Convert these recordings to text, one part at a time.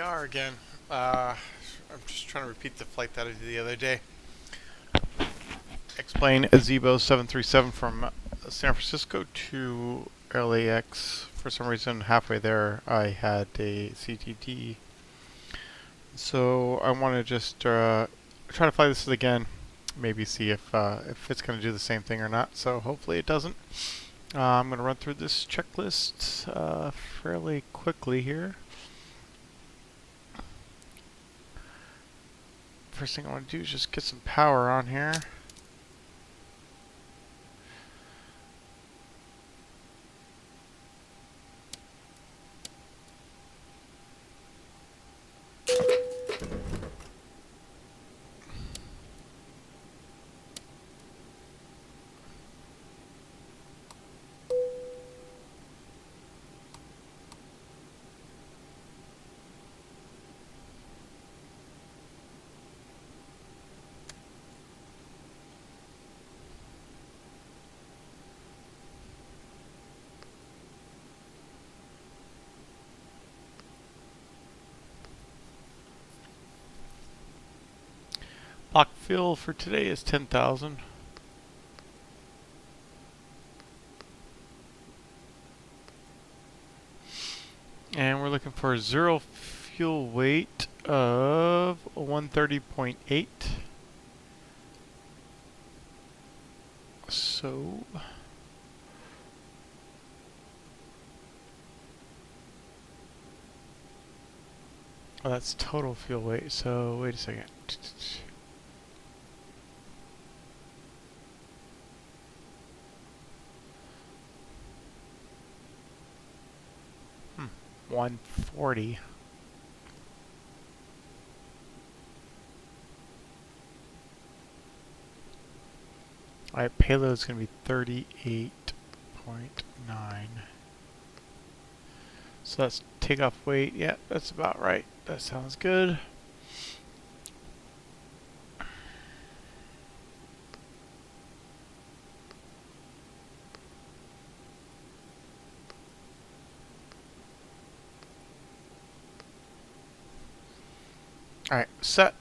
are again. I'm just trying to repeat the flight that I did the other day. Explain a Zibo737 from San Francisco to LAX. For some reason, halfway there, I had a CTD. So I want to just try to fly this again. Maybe see if it's going to do the same thing or not. So hopefully it doesn't. I'm going to run through this checklist fairly quickly here. First thing I want to do is just get some power on here. Block fill for today is 10,000. And we're looking for 0 fuel weight of 130.8. So that's total fuel weight. So wait a second. 140. Alright, payload's going to be 38.9. So that's takeoff weight. Yeah, that's about right. That sounds good. Alright, set.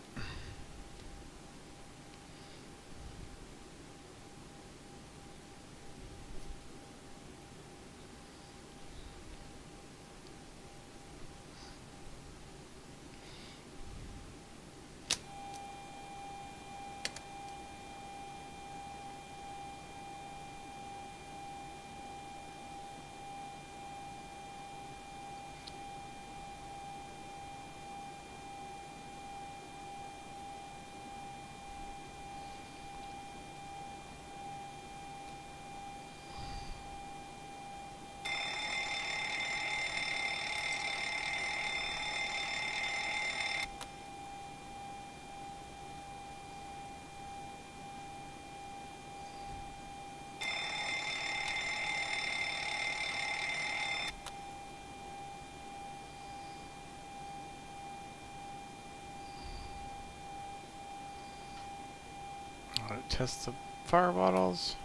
Test the fire bottles.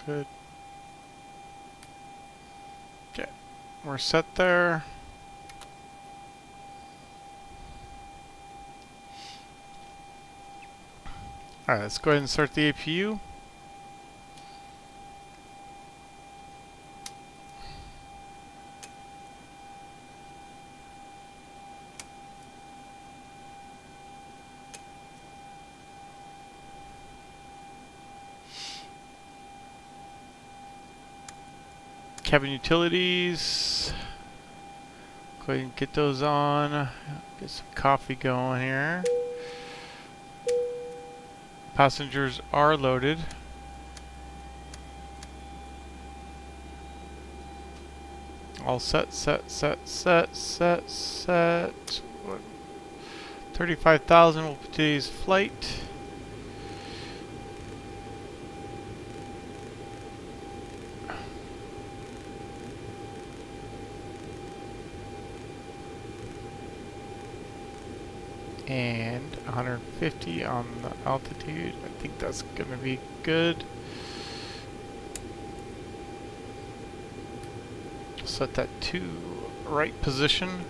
Good. Okay, we're set there. Alright, let's go ahead and start the APU. Cabin utilities. Go ahead and get those on. Get some coffee going here. Passengers are loaded. All set. 35,000 will be today's flight. And 150 on the altitude. I think that's gonna be good. set that to right position.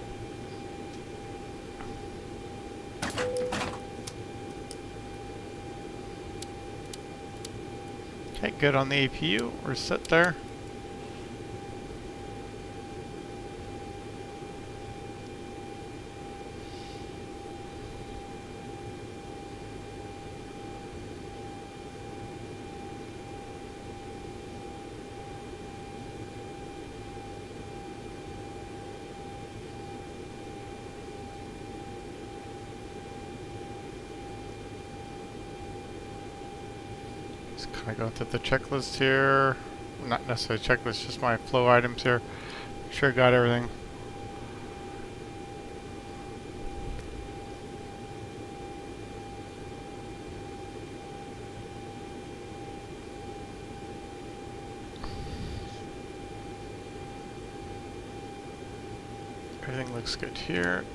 Okay, good on the APU. We're set there. Just kind of going through the checklist here. Not necessarily checklist, just my flow items here. Make sure I got everything. Everything looks good here.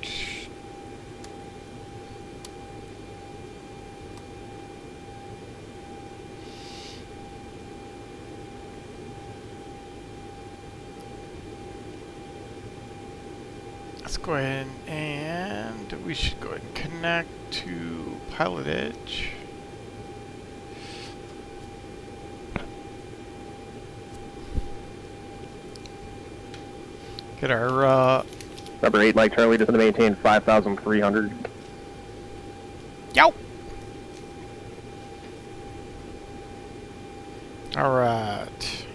Let's go ahead and we should go ahead and connect to Pilot Edge. Get our Number 8, Mike Charlie, just to maintain 5,300. Yo! Alright.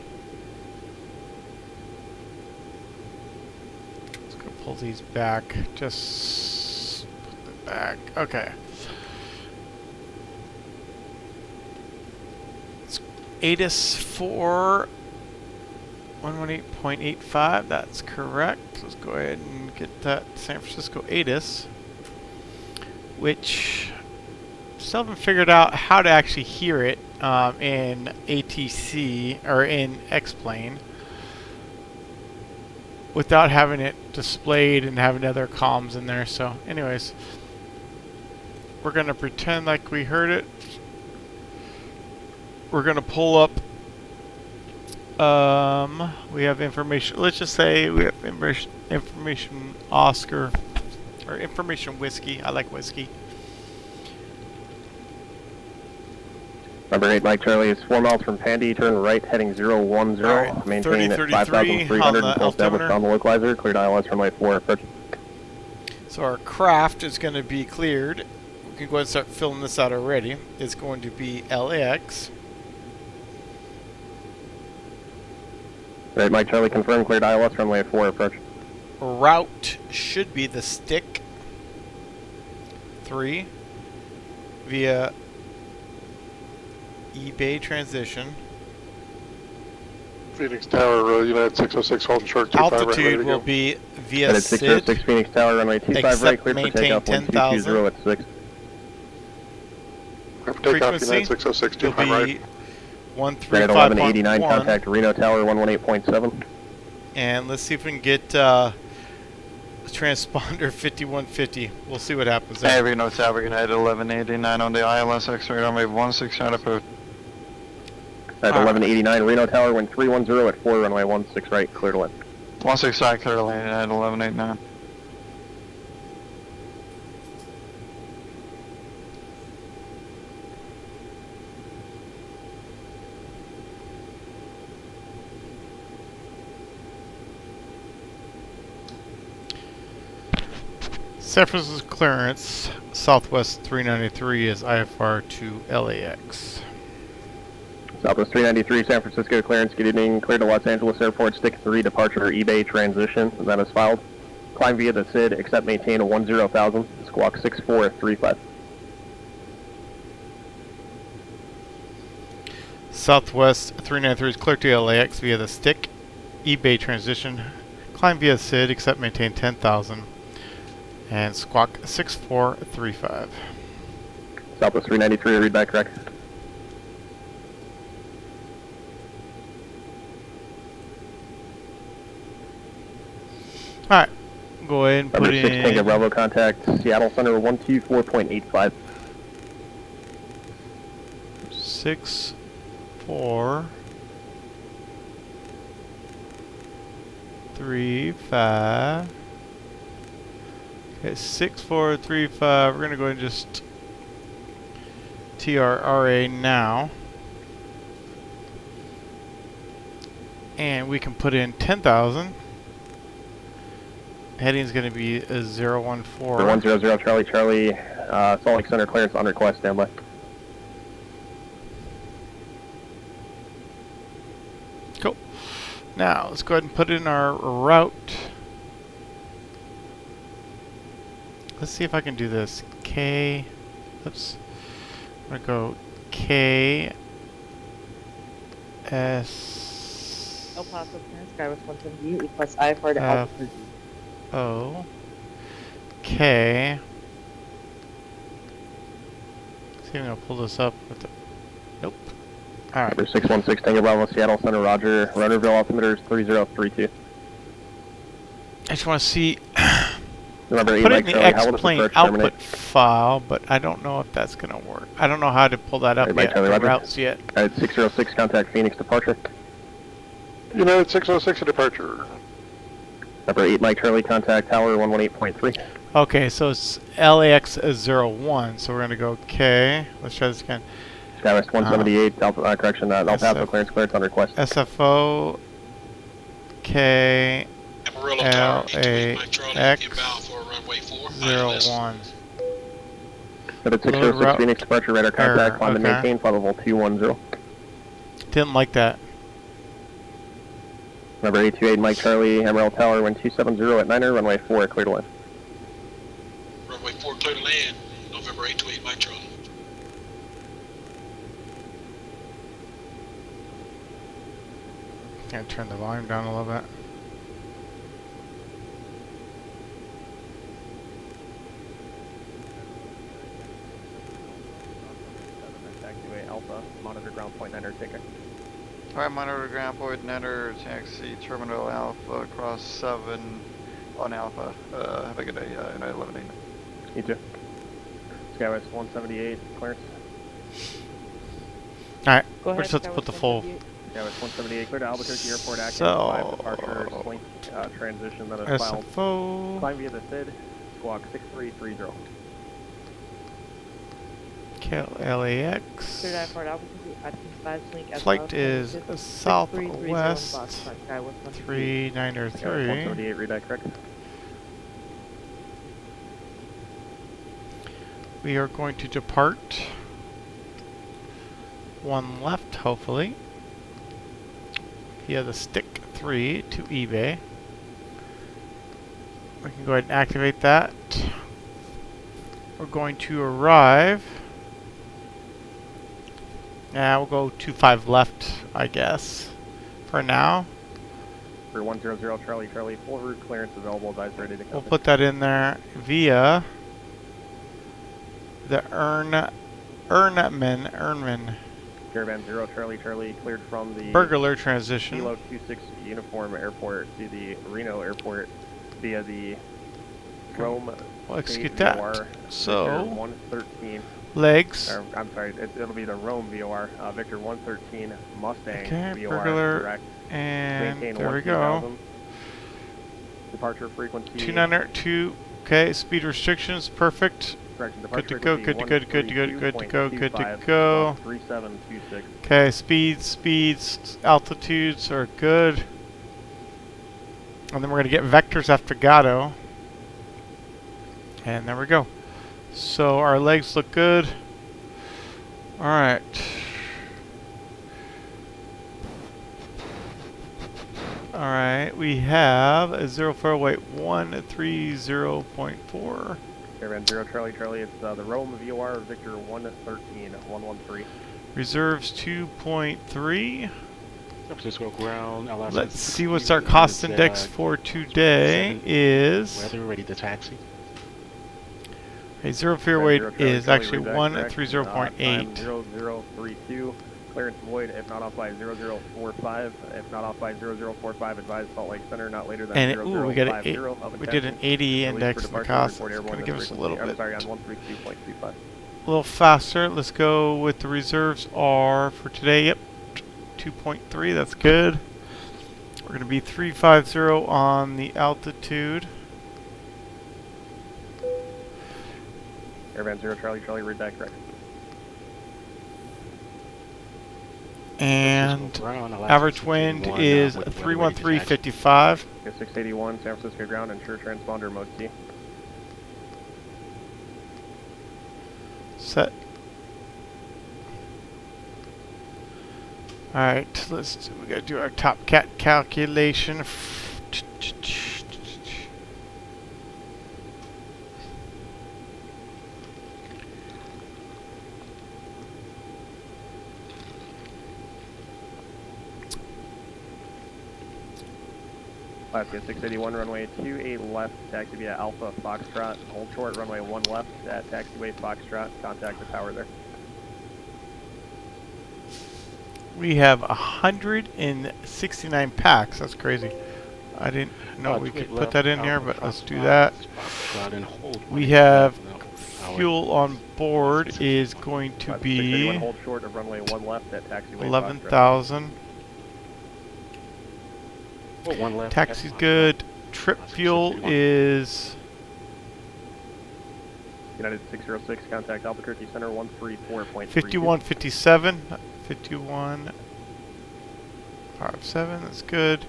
Let's go pull these back. Just put them back. Okay. It's ATIS 4 118.85. That's correct. Let's go ahead and get that San Francisco ATIS, which still haven't figured out how to actually hear it in ATC or in X-Plane without having it displayed and having other comms in there. So anyways, we're going to pretend like we heard it. We're going to pull up we have information. Let's just say we have information Oscar or information whiskey. I like whiskey. Number 8, Mike Charlie, is 4 miles from Pandy. Turn right, heading 010. Right, Maintain at 3033 5,300 on the until established on the localizer. Cleared ILS runway 4. Approach. So our craft is going to be cleared. We can go ahead and start filling this out already. It's going to be LAX. Right, Mike Charlie, confirm. Cleared ILS runway 4. Approach. Route should be the stick 3 via eBay transition. Phoenix Tower, United 606, holding short 25 right. Altitude will be via Headed SID. 606 Phoenix Tower, runway 25 right, cleared for takeoff, wind 220 at 6. Takeoff, United 606, will 25 right. be 135.1. 1189, contact Reno Tower 118.7. And let's see if we can get transponder 5150. We'll see what happens there. Hey, Reno Tower, United 1189 on the ILS X-ray runway 16 out approach. At 1189, Reno Tower, wind 310 at 4, runway 16 right, clear to land. 16 right, clear to land at 1189. San Francisco clearance, Southwest 393 is IFR to LAX. Southwest 393, San Francisco clearance, good evening. Cleared to Los Angeles Airport, stick 3, departure eBay transition. That is filed. Climb via the SID, accept maintain a 10,000, squawk 6435. Southwest 393 is cleared to LAX via the stick, eBay transition. Climb via SID, accept maintain 10,000. And squawk 6435. Southwest 393, read back correct. Alright, go ahead and Number put 6 in Tango Bravo, contact Seattle Center 124.85. 64 6435. Okay, 6435. We're gonna go ahead and just TRRA now. And we can put in 10,000. Heading is going to be a 014. 100 Charlie Charlie, Salt Lake Center clearance on request, standby. Cool. Now, let's go ahead and put in our route. Let's see if I can do this. K, oops. I'm going to go K, S, El Paso, clearance, Skywest 178, request IFR to Albuquerque. O, K. See if I'm going to pull this up with the, nope. Alright. Number 616 Tango Bravo, Seattle Center, Roger. Runnerville altimeter is 3032. I just want to see, Remember, put it in Mike the Charlie, how will this X-plane approach output terminate? file, but I don't know if that's going to work. I don't know how to pull that up Mike yet, Charlie, the Roger. routes yet. Alright, 606, contact Phoenix departure. United 606 departure. Number 8 Mike Charlie, contact tower 118.3. Okay, so it's LAX 01, so we're going to go K. Let's try this again. Skywest 178, Alpha, correction, El Paso clearance on request. SFO K Amarillo Tower, LAX inbound for runway 4, ILS. 01. Number 606 route Phoenix departure, radar error, contact, climb and okay. maintain, flight level 210. Didn't like that. Number 828 Mike Charlie, Emerald Tower, wind 270 at 9er, runway 4, clear to land. Runway 4 clear to land, November 828 Mike Charlie. Gonna turn the volume down a little bit. Taxiway Alpha, monitor ground point 9er, ticket. Alright, monitor ground point, enter, taxi, terminal Alpha, cross 7 on Alpha. Have a good day, United 11. You too. Skywest 178, clearance. Alright, Go we're ahead, just have to put the full. Skywest 178, clear to Albuquerque Airport, active So, 5 departure, slink, transition that is filed. SFO Climb via the SID, squawk 6330. LAX. Cleared IFR to Albuquerque, active 5 Slink, Flight is southwest Skywest 393. 178, read that correct. We are going to depart. One left, hopefully, via the stick 3 to eBay. We can go ahead and activate that. We're going to arrive. We'll go 25 left, I guess, for now. For 100 Charlie Charlie, full route clearance available, guys ready to We'll come. put that in there via the Ernman Caravan 0 Charlie Charlie, cleared from the burglar transition. Kilo 26 Uniform Airport to the Reno Airport via the Rome. We'll execute State that. VOR, So, Victor 113. legs. Or, I'm sorry, it'll be the Rome VOR, Victor 113 Mustang Okay, VOR burglar, direct. and Maintain there we go. 13,000. Departure frequency. 292. Okay, speed restrictions, perfect. Correction, Good to departure go, frequency good to go, good to go, good to go, good to go. 3726. Okay, speeds, altitudes are good. And then we're going to get vectors after Gato. And there we go. So our legs look good. Alright. Alright, we have a 048130.4. Caravan 0 Charlie Charlie, it's the Rome VOR Victor 113 113. Reserves 2.3. San Francisco ground. Let's see what's our cost index for today is. Weather ready to taxi. Okay, zero fear weight is actually 130.8. 0032. Clearance void if not off by 0045. If not off by 0045, advise Salt Lake Center not later than And 0050 we got an of we did an 80 index in the cost. It's going to give us a little bit. I'm sorry, on 132.25. A little faster. Let's go with the reserves are for today. Yep, 2.3. That's good. We're going to be 350 on the altitude. Airvan 0 Charlie Charlie, read back correct. And Ground, Alaska average wind 681, is with weather rating taxi. 313.55. 681 San Francisco ground, ensure transponder mode C. Set. Alright, we gotta do our top cat calculation. Alaska 681, runway 28 left, taxi via Alpha Foxtrot, hold short, runway 1 left at taxiway Foxtrot, contact the tower there. We have 169 packs. That's crazy. I didn't know we could put that in here, but let's do that. We have fuel on board is going to be hold short of runway 1 left at taxiway 11,000. One left. Taxi's good. Trip fuel is United 606, contact Albuquerque Center 134.3. 5157. 5157. That's good.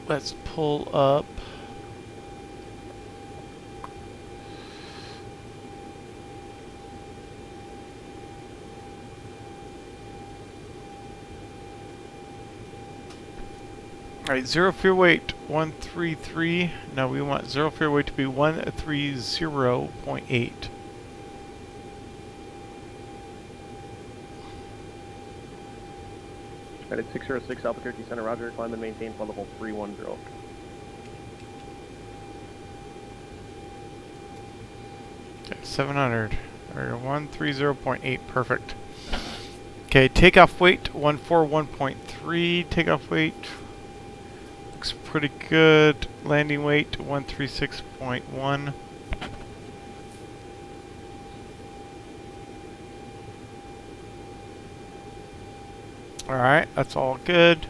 Let's pull up. Alright, zero fear weight 133. No, we want zero fear weight to be 130.8. United 606, Albuquerque Center, roger, climb and maintain flight level 310. Okay, 700. Or 130.8, perfect. Okay, takeoff weight 141.3. Takeoff weight looks pretty good. Landing weight 136.1. Alright, that's all good.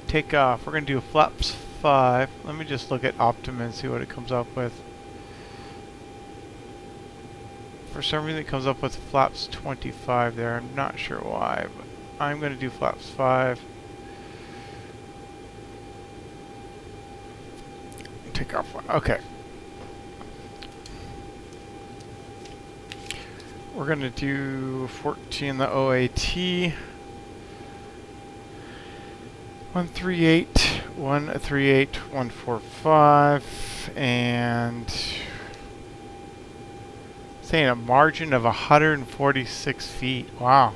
Takeoff. We're going to do flaps 5. Let me just look at Optima and see what it comes up with. For some reason it comes up with flaps 25 there. I'm not sure why, but I'm going to do flaps 5. Take off one. Okay. We're going to do 14 the OAT. 138, 138, 145, and saying a margin of 146 feet. Wow.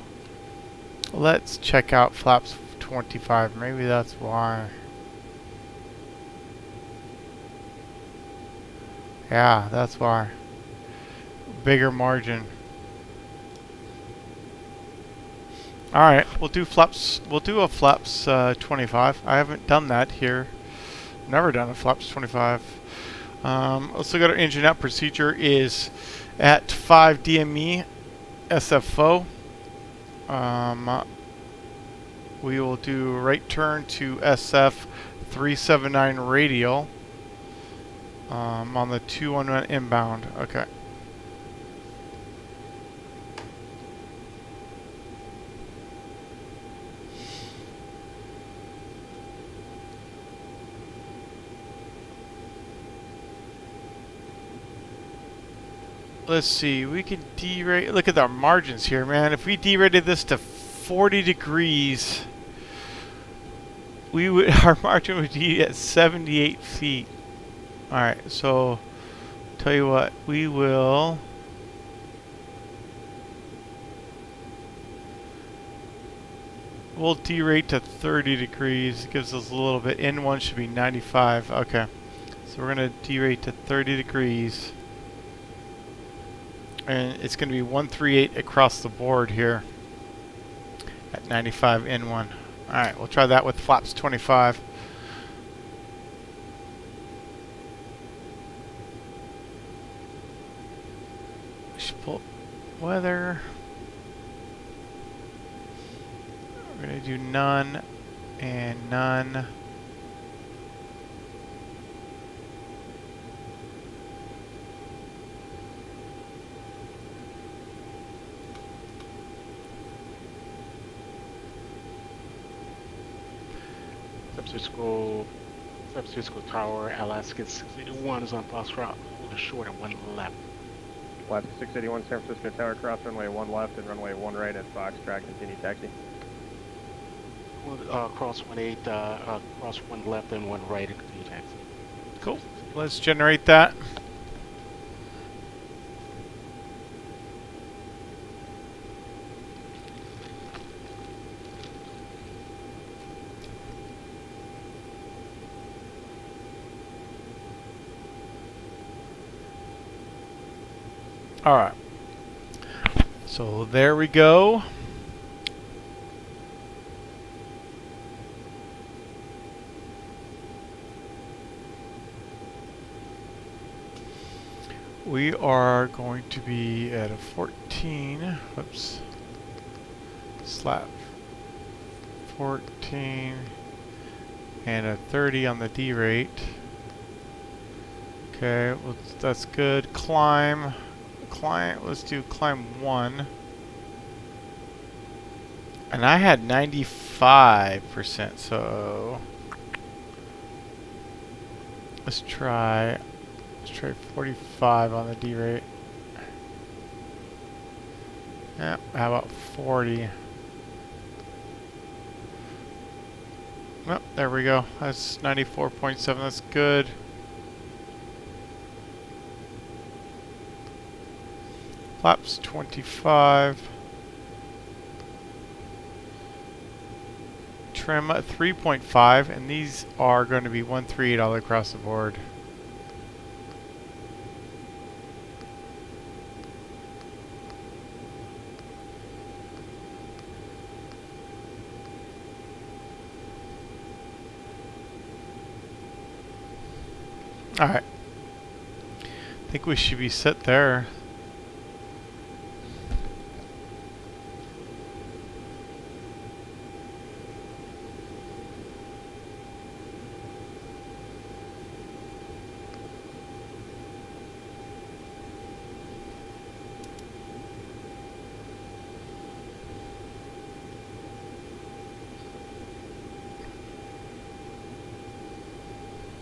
Let's check out flaps 25. Maybe that's why. Yeah, that's why. Bigger margin. Alright, we'll do flaps. We'll do a flaps 25. I haven't done that here. Never done a flaps 25. Let's look at our engine out procedure is at 5 DME SFO. We will do right turn to SF 379 radial on the 211 inbound. Okay. Let's see, we can derate. Look at our margins here, man. If we derated this to 40 degrees, we would our margin would be at 78 feet. All right, so tell you what, we'll derate to 30 degrees. It gives us a little bit. N1 should be 95. Okay, so we're gonna derate to 30 degrees. And it's going to be 138 across the board here at 95 N1. Alright, we'll try that with flaps 25. We should pull weather. We're going to do none and none. San Francisco Tower, Alaska 681 is on Foxtrot, hold a short at 1 left. Alaska 681 San Francisco Tower, cross runway 1 left and runway 1 right at Foxtrot, continue taxi. Cross 18, cross 1 left and 1 right and continue taxi. Cool. Let's generate that. All right. So there we go. We are going to be at a 14, whoops, slap 14 and a 30 on the D rate. Okay, well, that's good. Climb, let's do climb 1. And I had 95%, so let's try 45 on the D rate. Yeah, how about 40? Oh, there we go. That's 94.7. That's good. Flaps 25. Trim 3.5, and these are going to be 138 all across the board. Alright. I think we should be set there.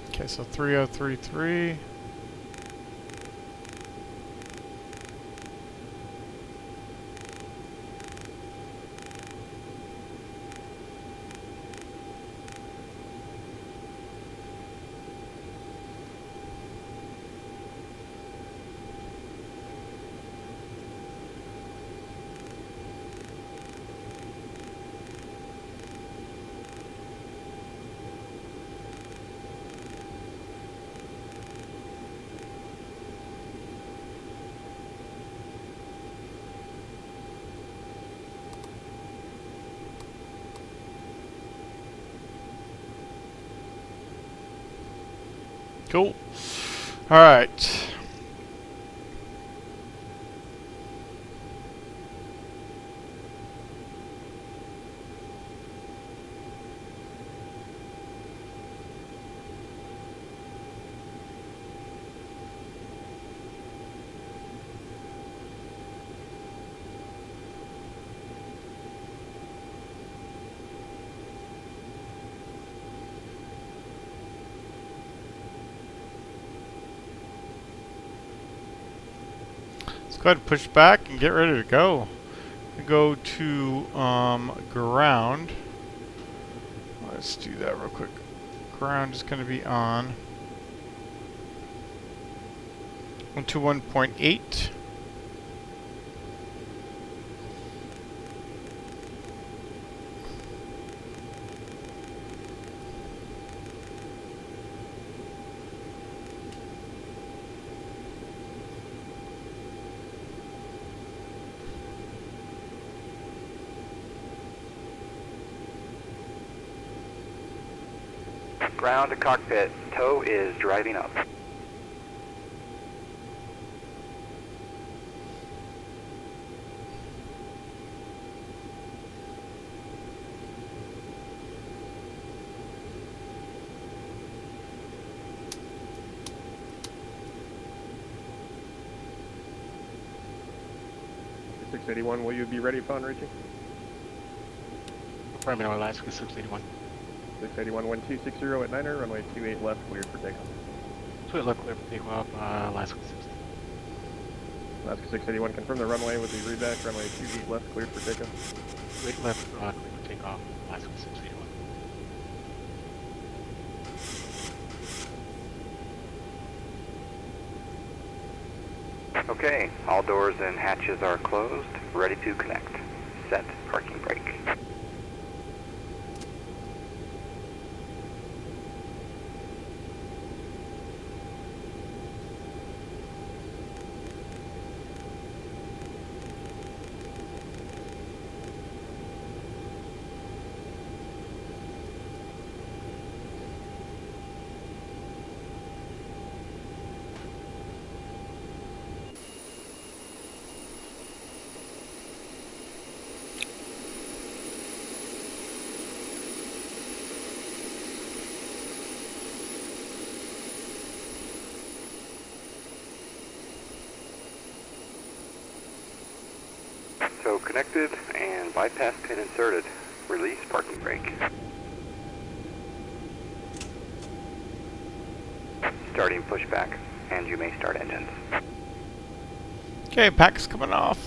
Okay, so 3033. Cool. All right. Go ahead and push back and get ready to go. Go to ground. Let's do that real quick. Ground is going to be on 121.8. Ground to cockpit, tow is driving up. 681, will you be ready upon reaching? Affirmative, Alaska 681. 681, 1260 at Niner, runway 28 left, cleared for takeoff. Sweet left clear for takeoff, Alaska 60. Alaska 681, confirm the runway with the readback, runway 28 left, cleared for takeoff. Sweet left clear for takeoff, Alaska 681. Okay, all doors and hatches are closed. Ready to connect. Set parking brake. So connected and bypass pin inserted. Release parking brake. Starting pushback, and you may start engines. Okay, pack's coming off.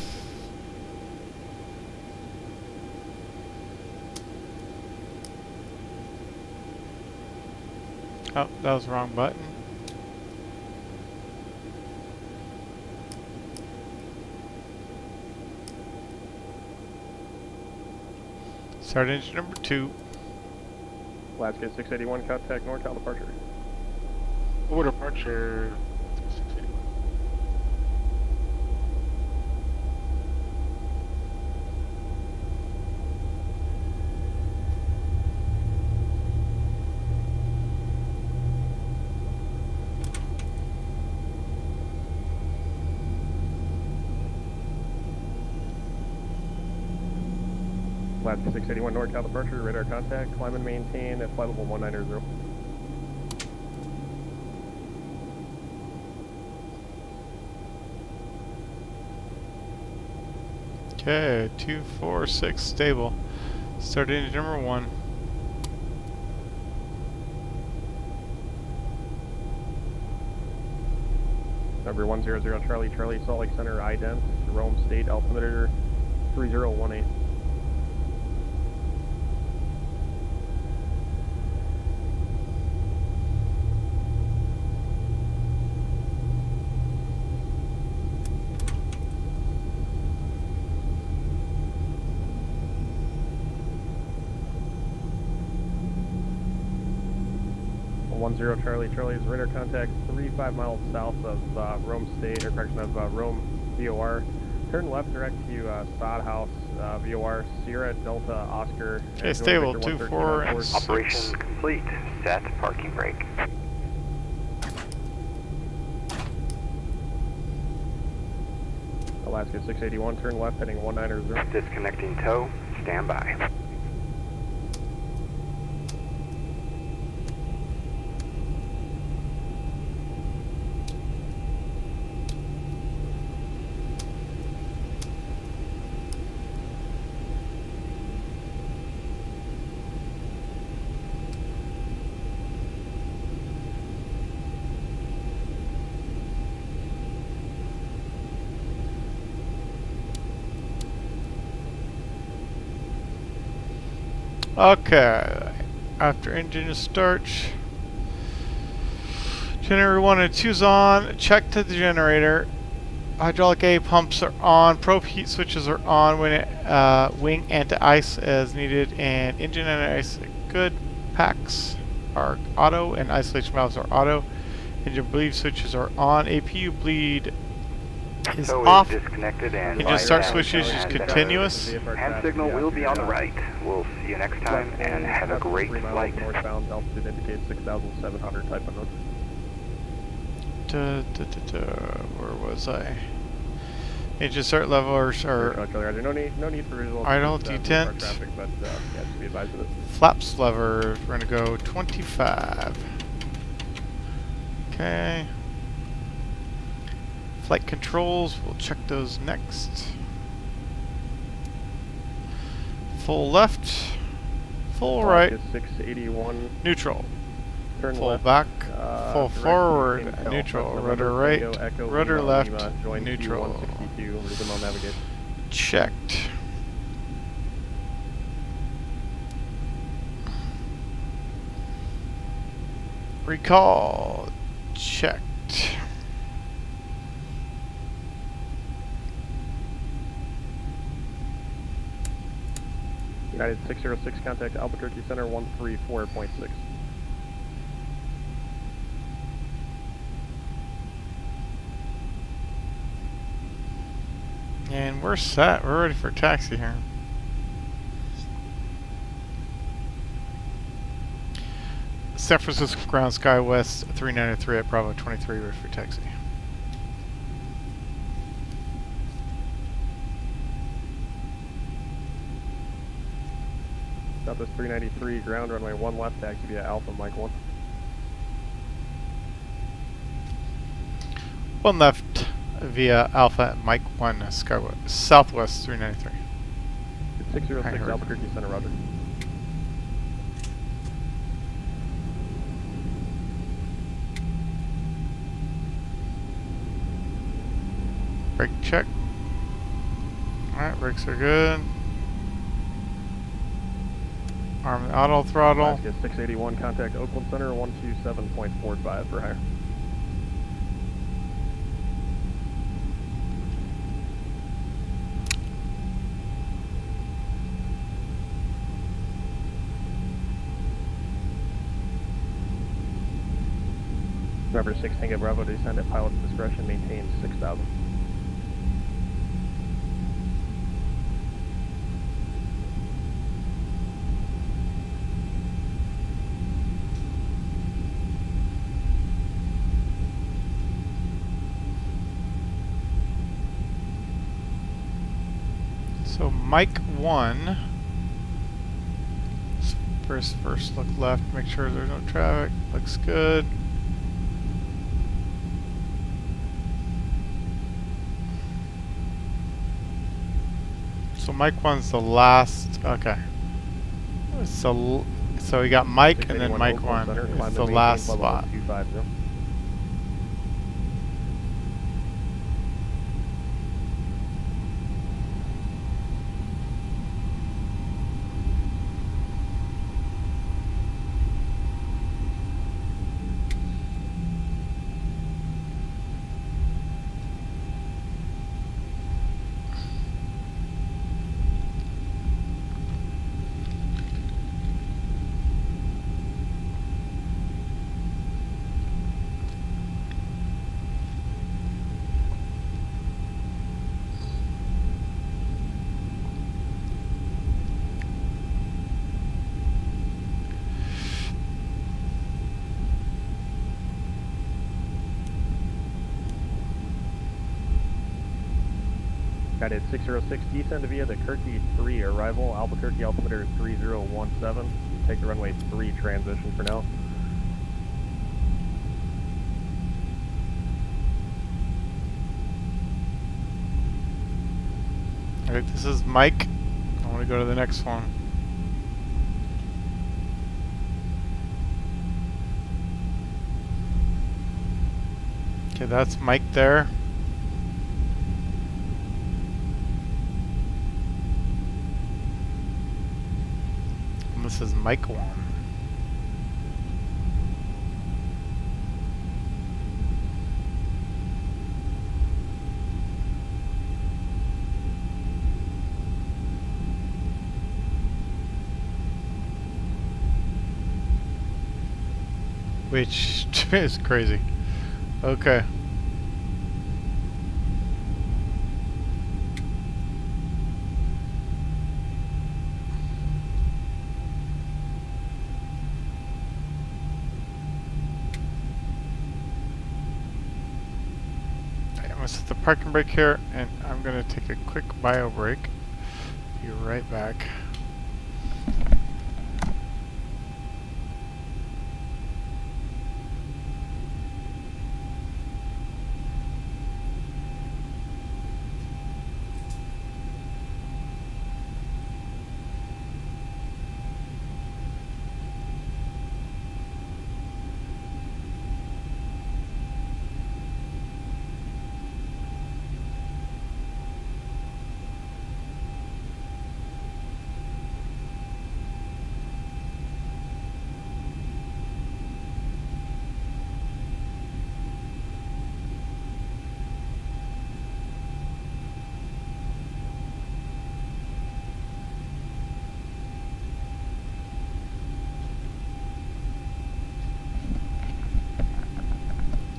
Oh, that was the wrong button. Start engine number 2. Alaska 681, contact NorCal departure. Over departure, 681. Alaska 681, NorCal departure, radar contact, climb and maintain at flight level 190. Okay, 246 stable. Start engine number 1. Number 100 Charlie, Charlie, Salt Lake Center, ident, Rome State, altimeter 3018. Charlie, Charlie is radar contact 35 miles south of Rome State, or correction of Rome VOR. Turn left direct to Sod House VOR, Sierra Delta Oscar. Okay, stable 24 and 6. Operation complete. Set parking brake. Alaska 681, turn left heading 190. Disconnecting tow. Stand by. Okay, after engine start, generator 1 and 2's on, check to the generator, hydraulic A pumps are on, probe heat switches are on, when wing anti-ice as needed, and engine anti-ice good, packs are auto, and isolation valves are auto, engine bleed switches are on, APU bleed is Tow off, is disconnected and engine start bypass switches is and, continuous. hand signal will be on the right. We'll see you next time and have a great 3 miles flight. northbound, altitude indicates 6,700 type of note. Where was I? Engine start levels are No need for visual. idle, just, detent. traffic, but yeah, just be advised of it. Flaps lever, we're gonna go 25. Okay. Flight controls, we'll check those next. Full left. Full Squawk right. is 681. Neutral. Turn Full left. back. Full direct to forward. Intel. Neutral. That's Rudder November right. Tango Echo Rudder Lima left. Lima. Join Neutral. Q162. Resume navigate. Checked. Recall. Checked. United 606, contact Albuquerque Center 134.6. And we're set. We're ready for taxi here. San Francisco ground sky west 393 at Bravo 23, ready for taxi. Southwest 393, ground runway 1 left, taxi via Alpha, Mike 1. One left via Alpha Mike 1 Skywest, Southwest 393. 606, Albuquerque Center, roger. Brake check. Alright, brakes are good. Arm the auto throttle. Alaska 681, contact Oakland Center 127.45 for hire. November 6 Tango Bravo, descend at pilot's discretion, maintain 6,000. So Mike 1. First look left, make sure there's no traffic. Looks good. So Mike 1's the last. Okay. So we got Mike and then Mike 1 is the last spot. 250. United 606, descend via the Kirky 3 arrival, Albuquerque altimeter 3017. Take the runway 3 transition for now. Alright, this is Mike. I want to go to the next one. Okay, that's Mike there. And this is Mike 1. Which is crazy. Okay. I'm gonna set the parking brake here, and I'm gonna take a quick bio break. Be right back.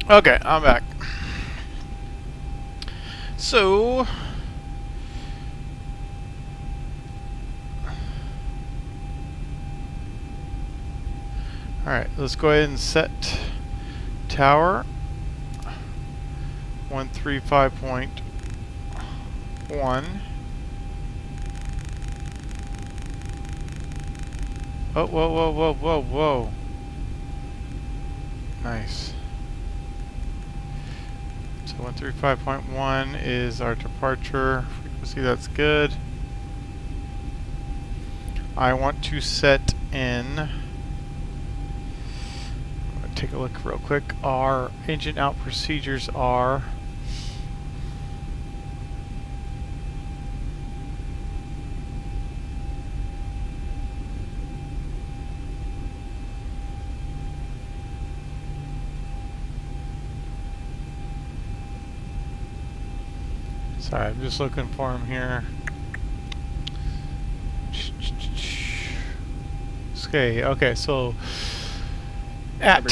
Okay, I'm back. So, alright, let's go ahead and set tower 135.1. Oh, whoa, whoa, whoa, whoa, whoa. Nice. So 135.1 is our departure frequency, that's good. I want to set in, take a look real quick, our engine out procedures are sorry, I'm just looking for him here. Okay, so at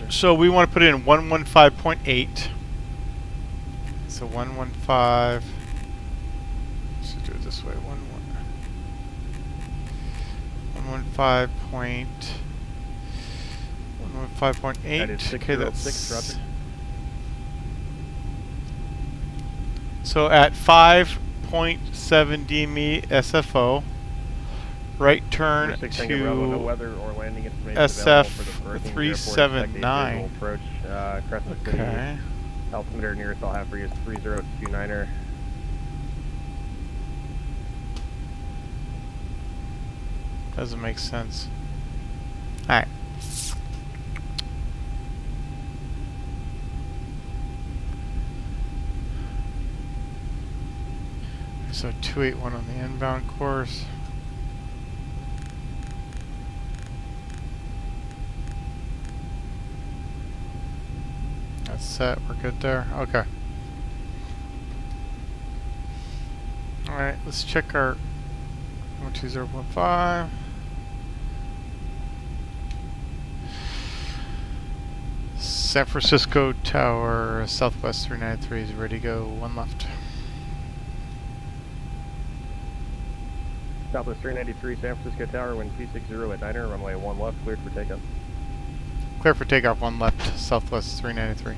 so we want to put in 115.8. So 115. Let's do it this way. 115.8. That is 606, Okay, that's Roger. so at 5.7 DME SFO. Right turn no weather or landing information SF379. approach Crescent City. Okay. Altimeter nearest I'll have for you is 3029er. Doesn't make sense. Alright. So 281 on the inbound course. That's set. We're good there. Okay. Alright, let's check our 120.15. San Francisco Tower, Southwest 393 is ready to go. One left. Southwest 393, San Francisco Tower, wind 260 at diner, runway 1 left, cleared for takeoff. Clear for takeoff, 1 left, Southwest 393.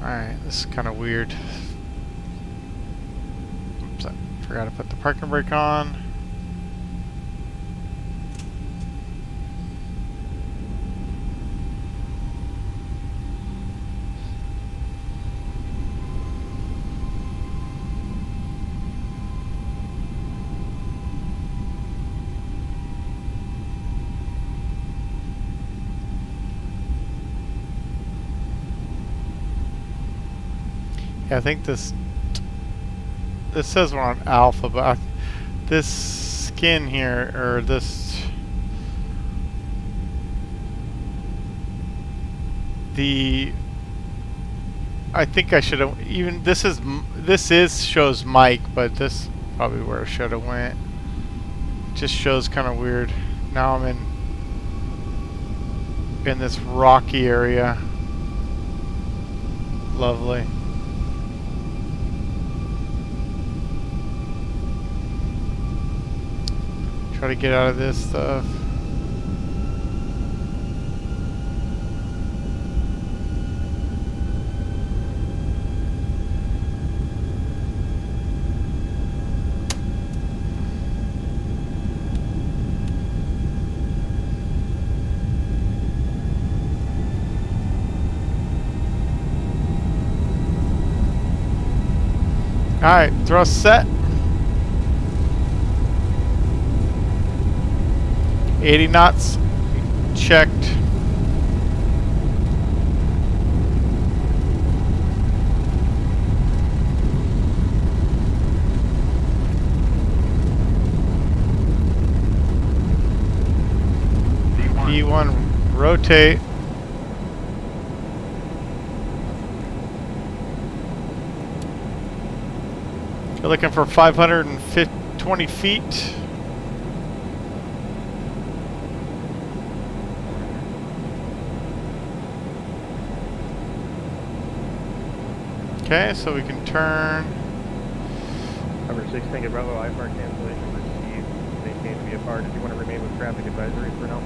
Alright, this is kind of weird. Oops, I forgot to put the parking brake on. Yeah, I think this says we're on alpha, but this skin here, or this, I think I should have, even, this shows Mike, but this probably where I should have went. It just shows kind of weird. Now I'm in this rocky area. Lovely. Try to get out of this stuff. Alright, thrust set. 80 knots checked. D1 rotate. You're looking for 520 feet. Okay, so we can turn. Number 6, Tango Bravo, IFR cancellation received. Maintain to be apart. If you want to remain with traffic advisory for now.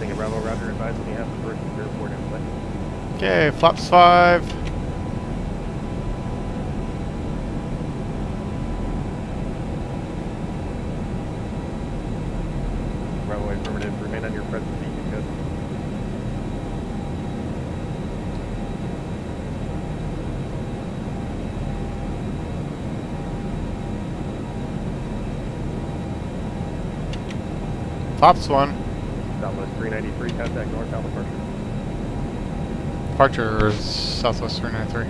Tango Bravo, Roger, advise when you have the first airport in play. Okay, flaps 5. Bravo, affirmative. Remain on your present seat. Good. Flaps 1. Southwest 393, contact northbound departure. Departure is Southwest 393.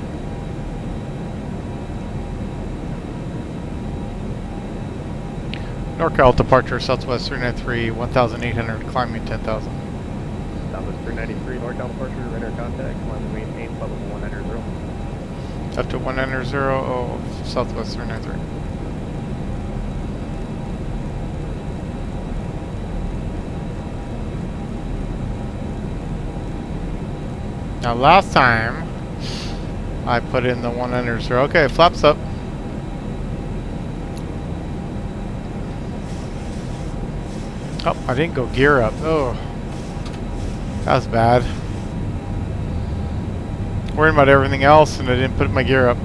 NorCal departure Southwest 393, 1,800, climbing 10,000. Southwest 393, northbound departure, enter contact, climb and maintain, level 190. Up to 190, oh, Southwest 393. Now last time I put in the 190. Okay, flaps up. Oh, I didn't go gear up. Oh, that was bad. Worrying about everything else and I didn't put my gear up.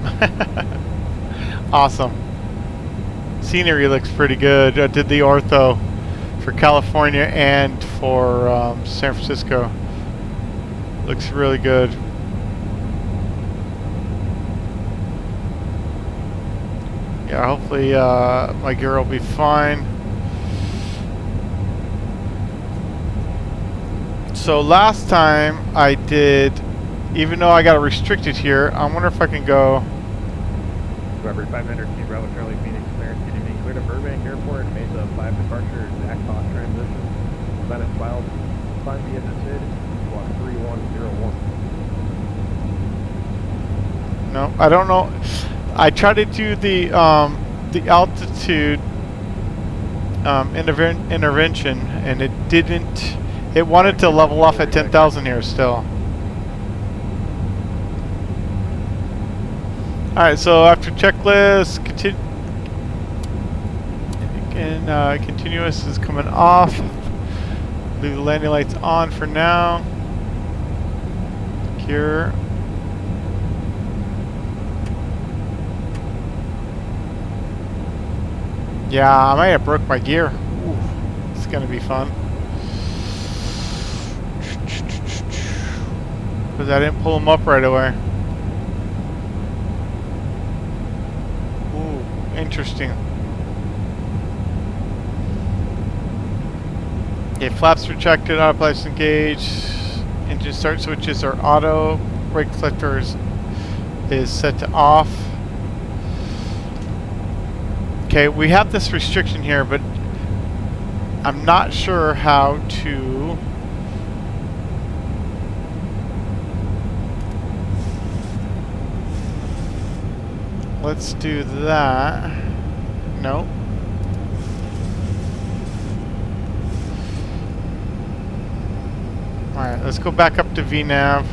Awesome. Scenery looks pretty good. I did the ortho for California and for San Francisco. Looks really good. Yeah, hopefully my gear will be fine. So last time I did, even though I got it restricted here, I wonder if I can go. Robert 500 feet, Bravo Charlie Phoenix, clearance, good evening. Clear to Burbank Airport, Mesa 5 departure, jackpot transition. Bennett filed, climb via the SID, squawk 3101. No, I don't know. I tried to do the altitude intervention, and it didn't. It wanted to level off at 10,000 here still. All right, so after checklist, continuous is coming off. Leave the landing lights on for now. Cure. Yeah, I might have broke my gear. Ooh, it's gonna be fun. Because I didn't pull them up right away. Ooh, interesting. Okay, flaps are checked, autopilot engaged. Engine start switches are auto. Brake selectors is set to off. Okay, we have this restriction here, but I'm not sure how to. Let's do that. No. Alright, let's go back up to VNAV.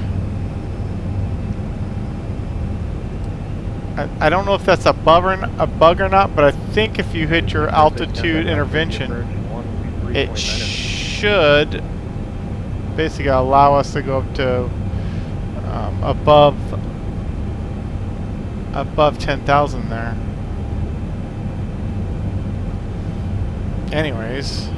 I don't know if that's a bug or not, but I think if you hit your altitude intervention, it should basically allow us to go up to above 10,000 there. Anyways.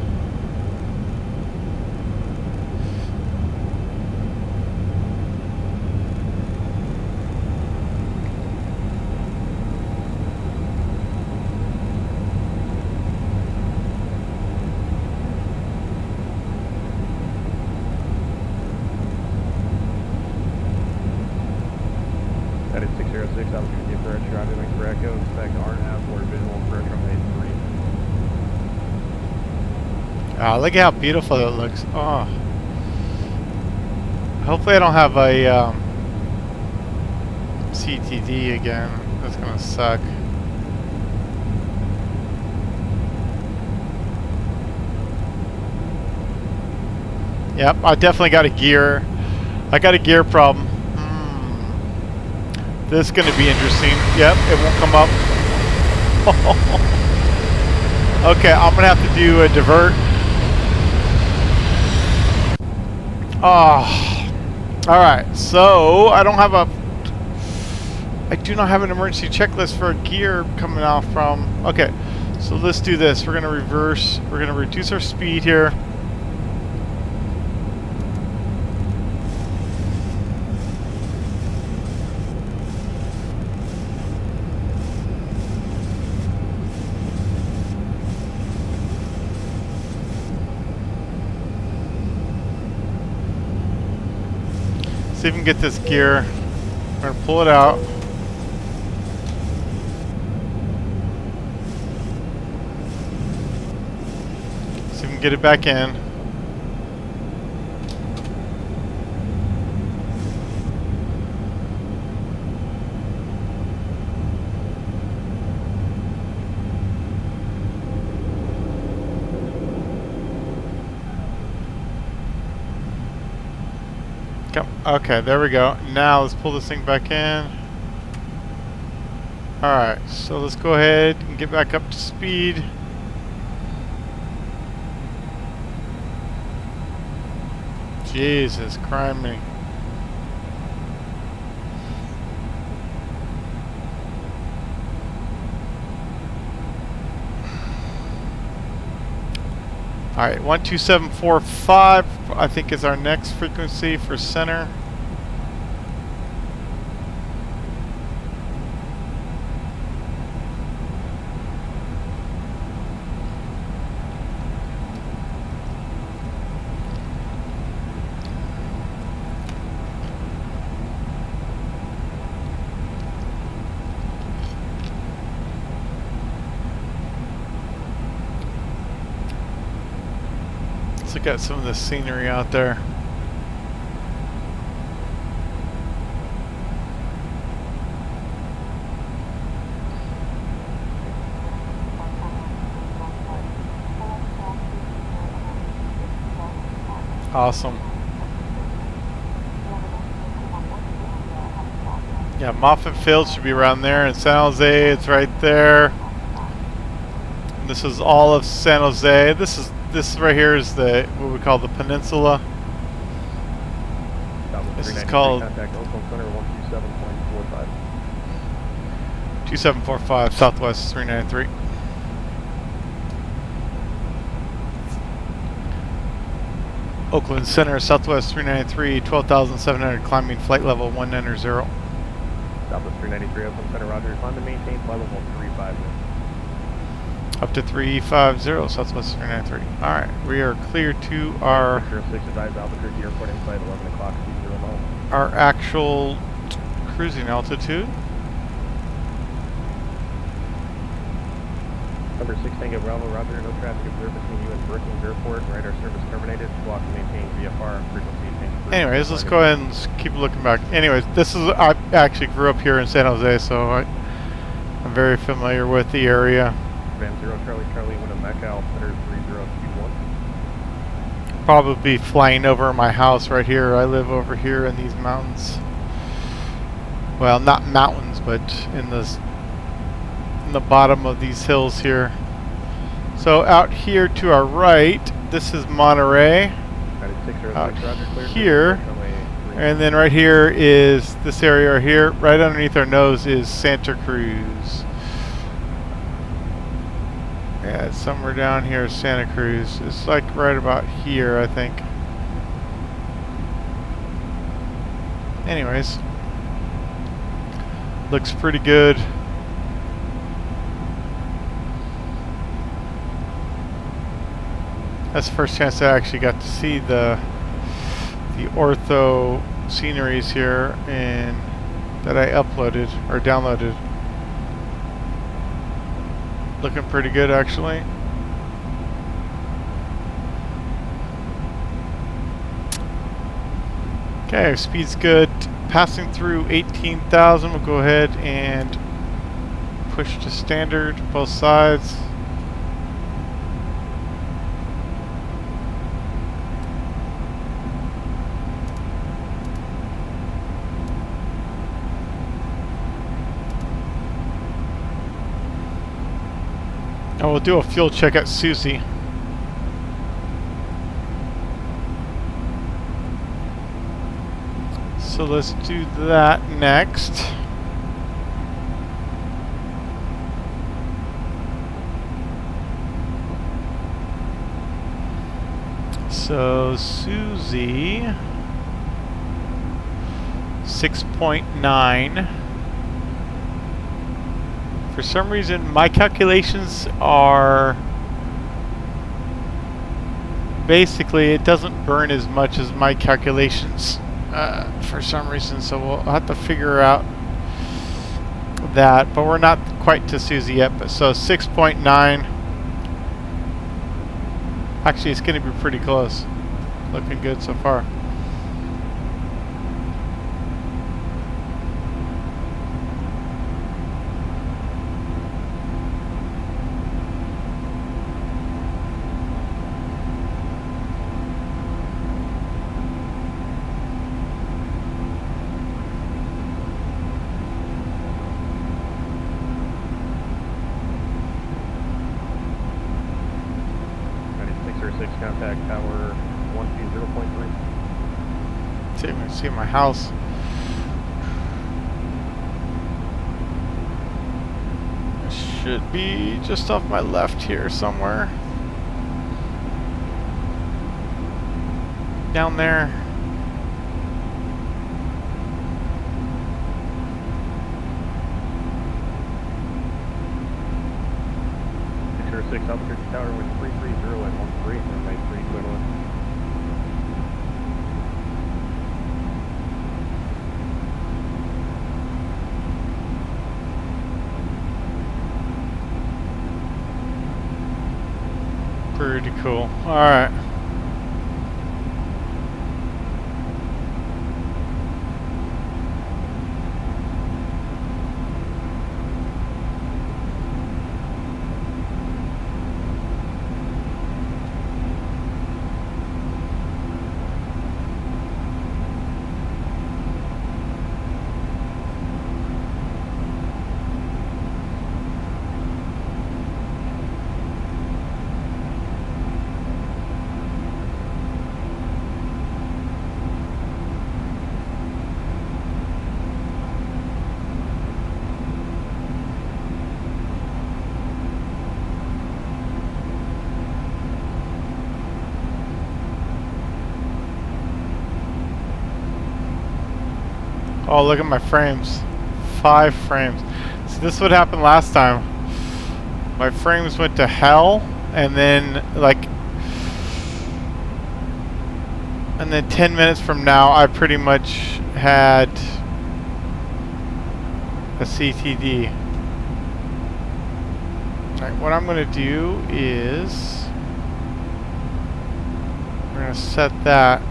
That is 606, altitude approach, driving wings for Echo, expect RNAV or visual approach runway 3. Look at how beautiful it looks. Oh. Hopefully I don't have a CTD again. That's gonna suck. Yep, I definitely got a gear. I got a gear problem. This is going to be interesting. Yep, it won't come up. Okay, I'm going to have to do a divert. Oh. Alright, so I do not have an emergency checklist for a gear coming off from... Okay, so let's do this. We're going to reverse. We're going to reduce our speed here. See if we can get this gear. We're going to pull it out. See if we can get it back in. Okay, there we go. Now let's pull this thing back in. Alright, so let's go ahead and get back up to speed. Jesus, criminy. Alright, 12745 I think is our next frequency for center. Let's look at some of the scenery out there. Awesome. Yeah, Moffett Field should be around there, and San Jose, it's right there. This is all of San Jose. This right here is the what we call the peninsula. This is called 2745 Southwest 393. Oakland Center, Southwest 393, 12,700, climbing flight level 190. Southwest 393, Oakland Center, roger. Climb and maintain flight level 350. Up to 350, Southwest 393. Alright, we are clear to our... 06 advised Albuquerque Airport in flight 11 o'clock, 20 mile. Our actual cruising altitude. Number 6 Tango Bravo, roger. No traffic observed between you and Brookings Airport. Radar service terminated. Block and maintain VFR. Frequency change. Anyways, let's go ahead and keep looking back. Anyways, this is... I actually grew up here in San Jose, so I'm very familiar with the area. Van 0 Charlie Charlie, Winham Macau, Center 3021. Probably flying over my house right here. I live over here in these mountains. Well, not mountains, but in the bottom of these hills here. So out here to our right, this is Monterey. Out here, and then right here is this area right here. Right underneath our nose is Santa Cruz. Yeah, it's somewhere down here, Santa Cruz. It's like right about here, I think. Anyways, looks pretty good. That's the first chance I actually got to see the ortho sceneries here and that I uploaded or downloaded. Looking pretty good, actually. Okay, speed's good. Passing through 18,000, we'll go ahead and push to standard both sides. And we'll do a fuel check at Susie. So let's do that next. So Susie, 6.9. For some reason, my calculations are basically it doesn't burn as much as my calculations for some reason. So we'll have to figure out that, but we're not quite to Susie yet. But so 6.9. Actually, it's going to be pretty close. Looking good so far. Contact tower 120.3. See if I can see my house. It should be just off my left here somewhere. Down there. Six Albuquerque Tower with 330 and 13, runway 321. Pretty cool. Alright. Oh, look at my frames. 5 frames. So this is what happened last time. My frames went to hell, and then and then 10 minutes from now, I pretty much had a CTD. Alright, what I'm going to do is we're going to set that.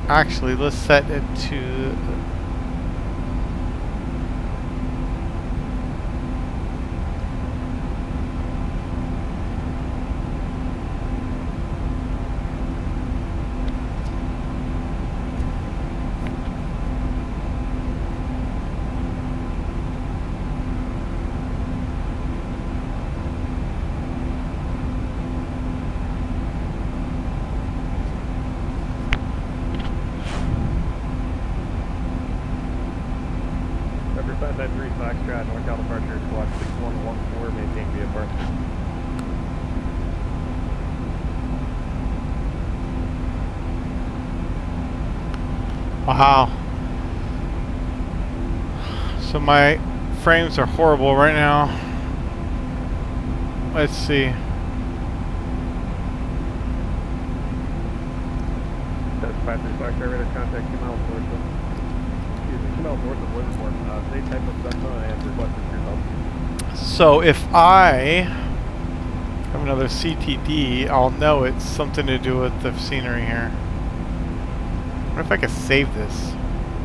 Actually, let's set it to Number 593 Foxtrot, northbound departure, squawk 6114, maintain VFR. wow. So my frames are horrible right now. Let's see. That's 53 Foxtrot, radar contact 2 miles north of, 2 miles north of Livermore. Say type of sunshine and request for your help. So if I have another CTD, I'll know it's something to do with the scenery here. What if I could save this?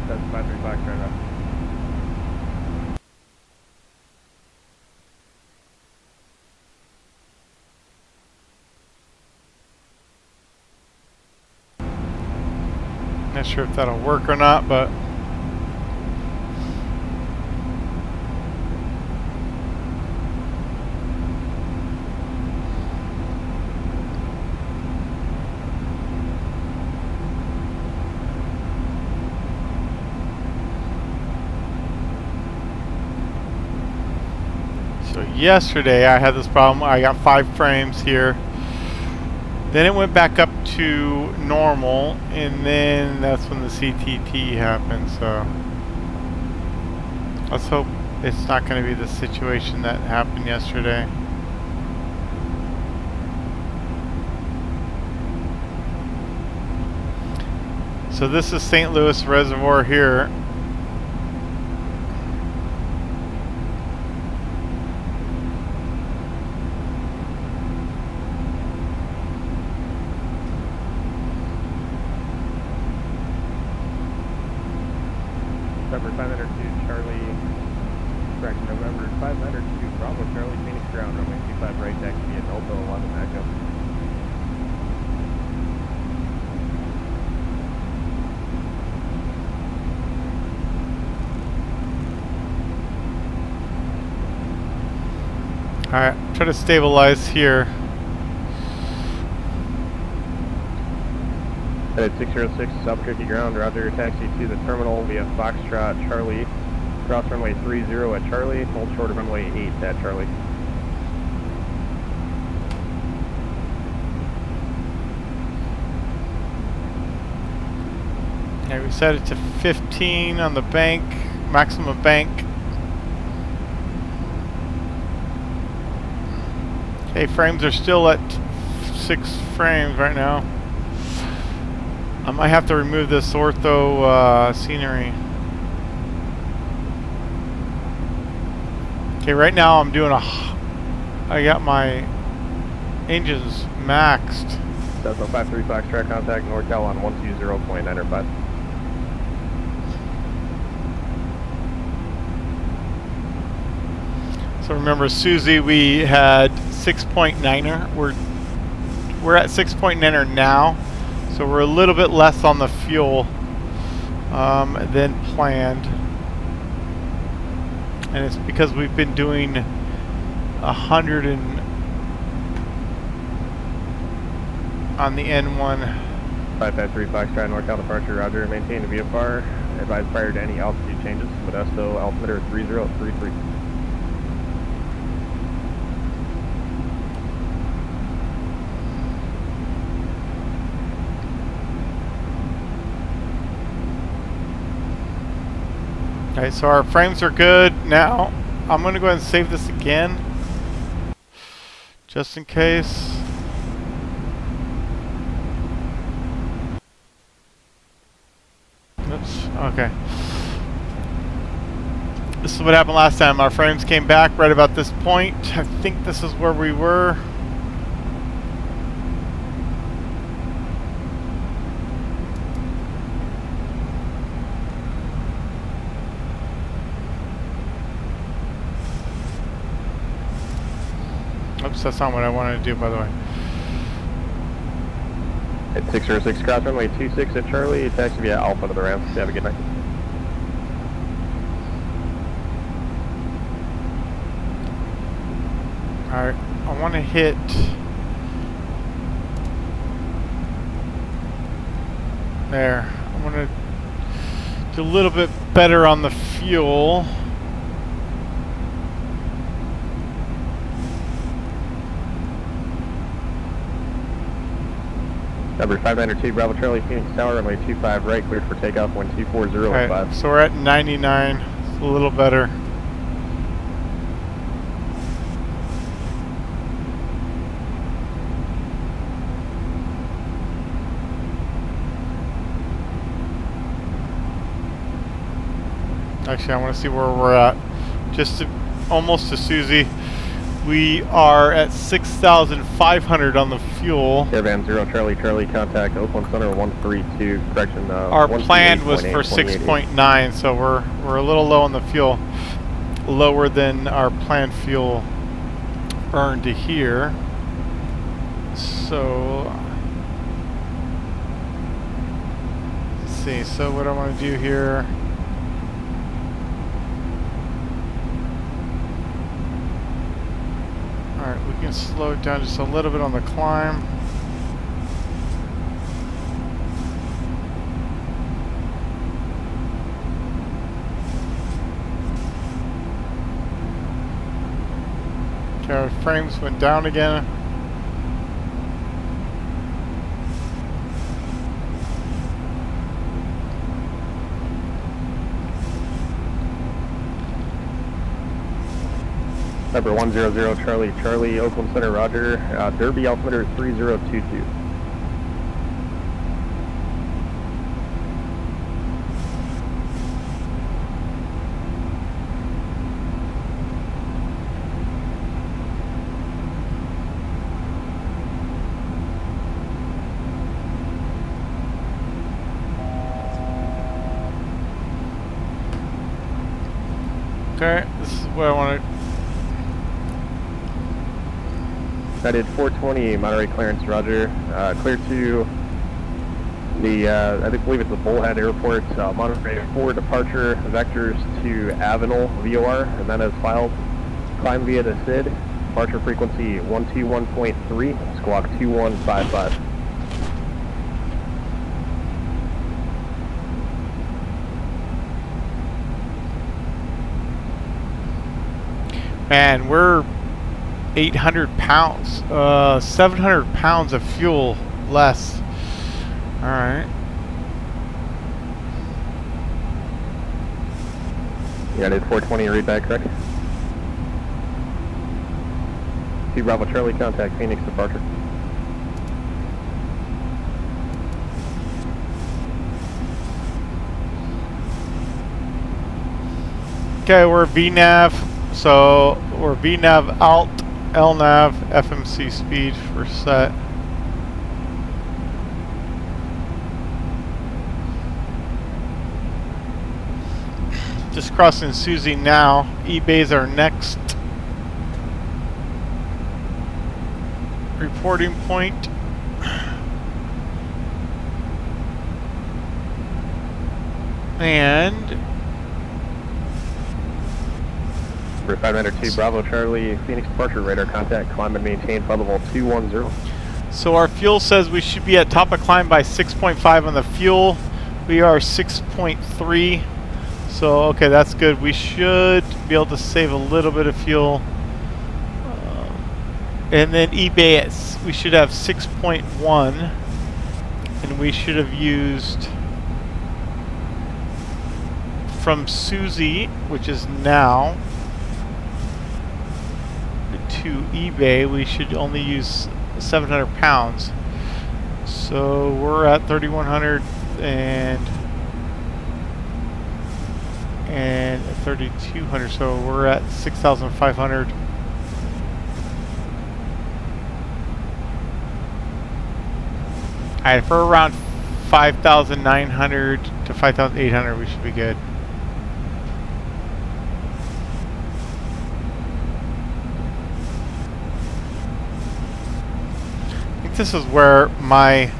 That's 53 Foxtrot up. Not sure if that'll work or not, but So yesterday I had this problem. I got 5 frames here. Then it went back up to normal, and then that's when the CTT happened. So let's hope it's not going to be the situation that happened yesterday. So this is St. Louis Reservoir here. November 502 Charlie, correct, November 502 Bravo Charlie, Phoenix ground, runway 25 right, taxi via Delta 11 Echo. Alright, try to stabilize here. At 606 Albuquerque ground, roger, taxi to the terminal via Foxtrot Charlie, cross runway 30 at Charlie, hold short of runway 8 at Charlie. Okay, we set it to 15 on the bank, maximum bank. Okay, frames are still at 6 frames right now. I might have to remove this ortho scenery. Okay, right now I'm doing I got my engines maxed. Cessna 53 Foxtrot, contact NorCal on 120.905. So remember, Susie, we had 6.9er. We're at 6.9er now, so we're a little bit less on the fuel than planned, and it's because we've been doing 100 on the N1. 553 Foxtrot, NorCal departure, roger, maintain the VFR, advise prior to any altitude changes, Modesto altimeter 3033. Okay, so our frames are good now. I'm going to go ahead and save this again, just in case. Oops, okay. This is what happened last time. Our frames came back right about this point. I think this is where we were. Oops, that's not what I wanted to do, by the way. At 606 cross runway 26 at Charlie, taxi via Alpha to the ramp. Have a good night. Alright, I want to hit there. I want to do a little bit better on the fuel. Number 592 Bravo Charlie, Phoenix Tower, runway 25 right, cleared for takeoff, 1240 Alright, 5. so we're at 99. It's a little better. Actually, I want to see where we're at. Just to, almost to Susie. We are at 6,500 on the fuel. Caravan 0 Charlie, Charlie, contact Oakland Center 132, correction. Our plan was for 6.9, so we're a little low on the fuel. Lower than our planned fuel burn to here. So, let's see. So what I want to do here. Alright, we can slow it down just a little bit on the climb. Okay, our frames went down again. Number 100 Charlie Charlie, Oakland Center, roger. Derby altimeter 3022. Okay, this is what I want to. United 420 Monterey clearance, roger. Clear to the, I believe it's the Bullhead Airport, Monterey 4 departure, vectors to Avenel, VOR, and that is filed. Climb via the SID, departure frequency 121.3, squawk 2155. Man, we're 800 pounds, 700 pounds of fuel less. All right. United 420, read back, correct? T Bravo Charlie, contact Phoenix departure. Okay, we're VNAV, so we're VNAV alt, LNAV, FMC speed for set. Just crossing Susie now. eBay's our next reporting point. And For 592 Bravo Charlie, Phoenix departure, radar contact, climb and maintain flight level 210. so our fuel says we should be at top of climb by 6.5 on the fuel. We are 6.3. So, okay, that's good. We should be able to save a little bit of fuel. And then eBay, we should have 6.1. And we should have used from Susie, which is now, to eBay, we should only use 700 pounds. So we're at 3,100 and 3,200. So we're at 6,500. Alright, for around 5,900 to 5,800, we should be good. I think this is where my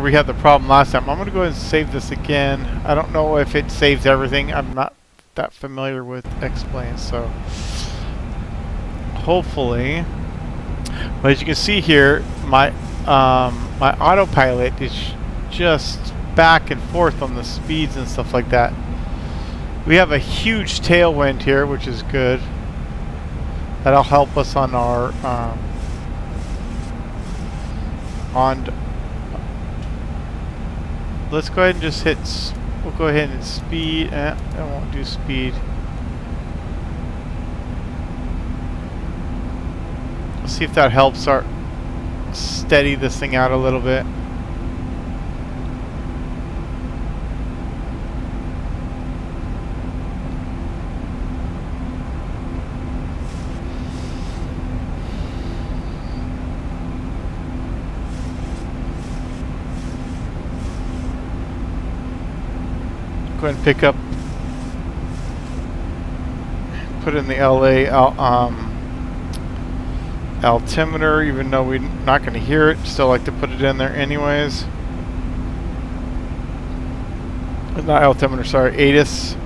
we had the problem last time. I'm going to go ahead and save this again. I don't know if it saves everything. I'm not that familiar with X-Plane, so hopefully. But as you can see here, my my autopilot is just back and forth on the speeds and stuff like that. We have a huge tailwind here, which is good. That'll help us on our let's go ahead and just hit. We'll go ahead and speed. I won't do speed. Let's see if that helps our steady this thing out a little bit. Go ahead and pick up, put in the LA altimeter, even though we're not going to hear it. Still like to put it in there anyways. Not altimeter, sorry, ATIS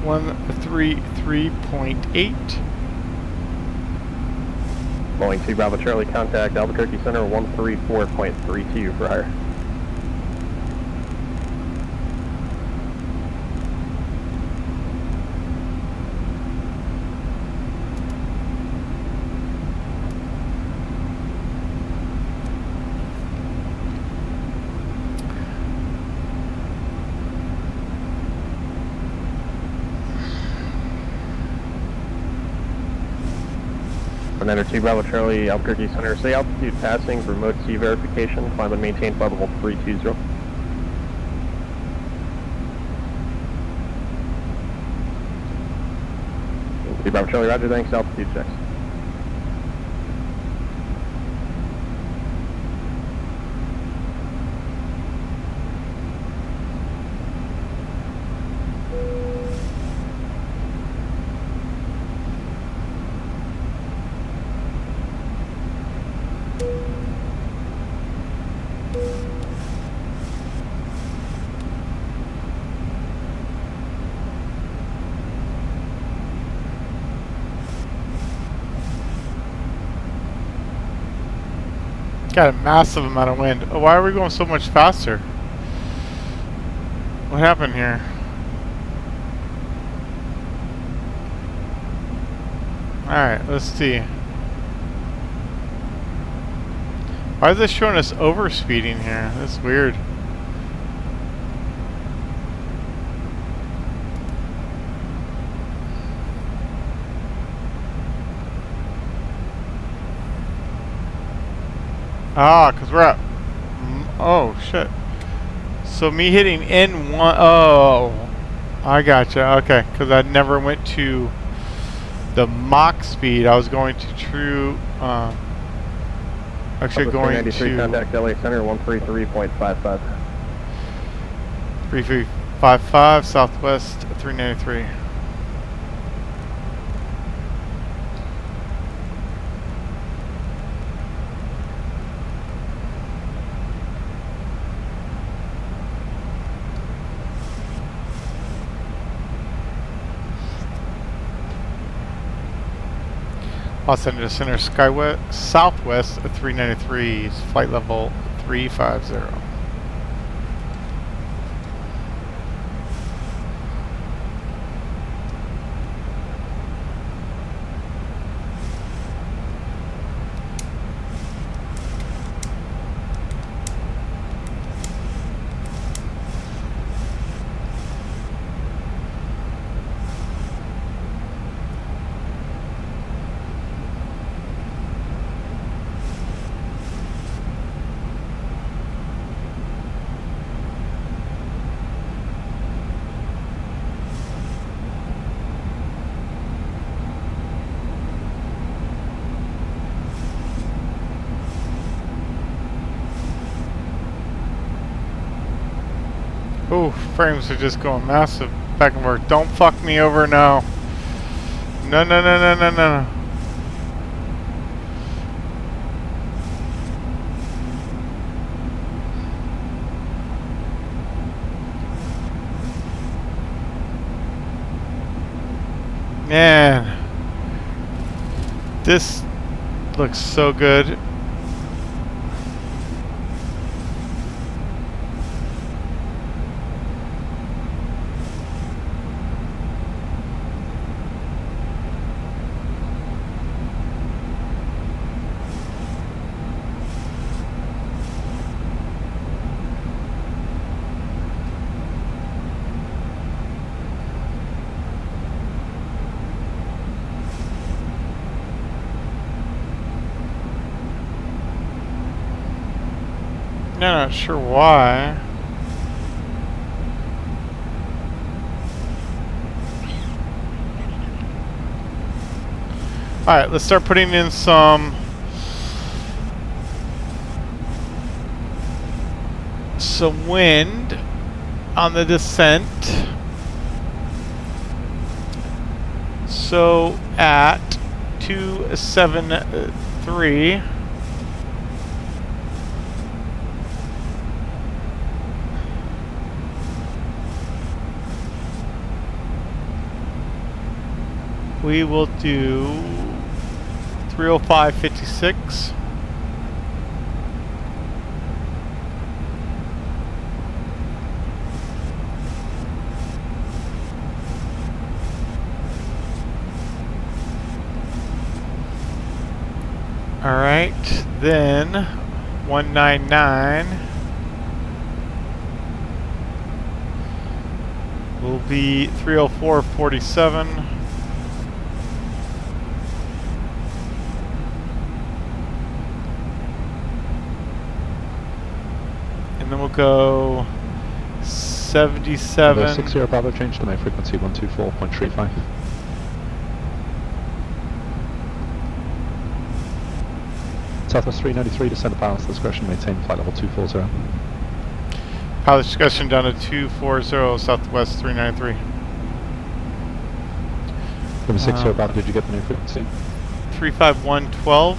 133.8. Boeing 2 Bravo Charlie, contact Albuquerque Center 134.32 for hire. And then 2 Bravo Charlie, Albuquerque Center, say altitude passing, remote sea verification, climb and maintain flight level 320. 2 Bravo Charlie, roger, thanks, altitude checks. Got a massive amount of wind. Oh, why are we going so much faster? What happened here? Alright, let's see. Why is this showing us overspeeding here? That's weird. Ah, because we're at... Oh, shit. So me hitting N1... Oh, I gotcha. Okay, because I never went to the Mach speed. I was going to true... actually going to... 393, contact LA Center, 133.55. 3355, Southwest 393. Los Angeles Center, Skywest, Southwest 393, flight level 350. Ooh, frames are just going massive back and forth. Don't fuck me over now. No, no, no, no, no, no. Man, this looks so good. Not sure why. Alright, let's start putting in some wind on the descent. So at 273 we will do 305.56. All right, then 199 will be 304.47. And then we'll go 77. 60 Bravo, change to my frequency 124.35. Southwest 393, descend to pilot's discretion, maintain flight level 240. Pilot discretion down to 240, Southwest 393. Number 60 Bravo, did you get the new frequency? 35112.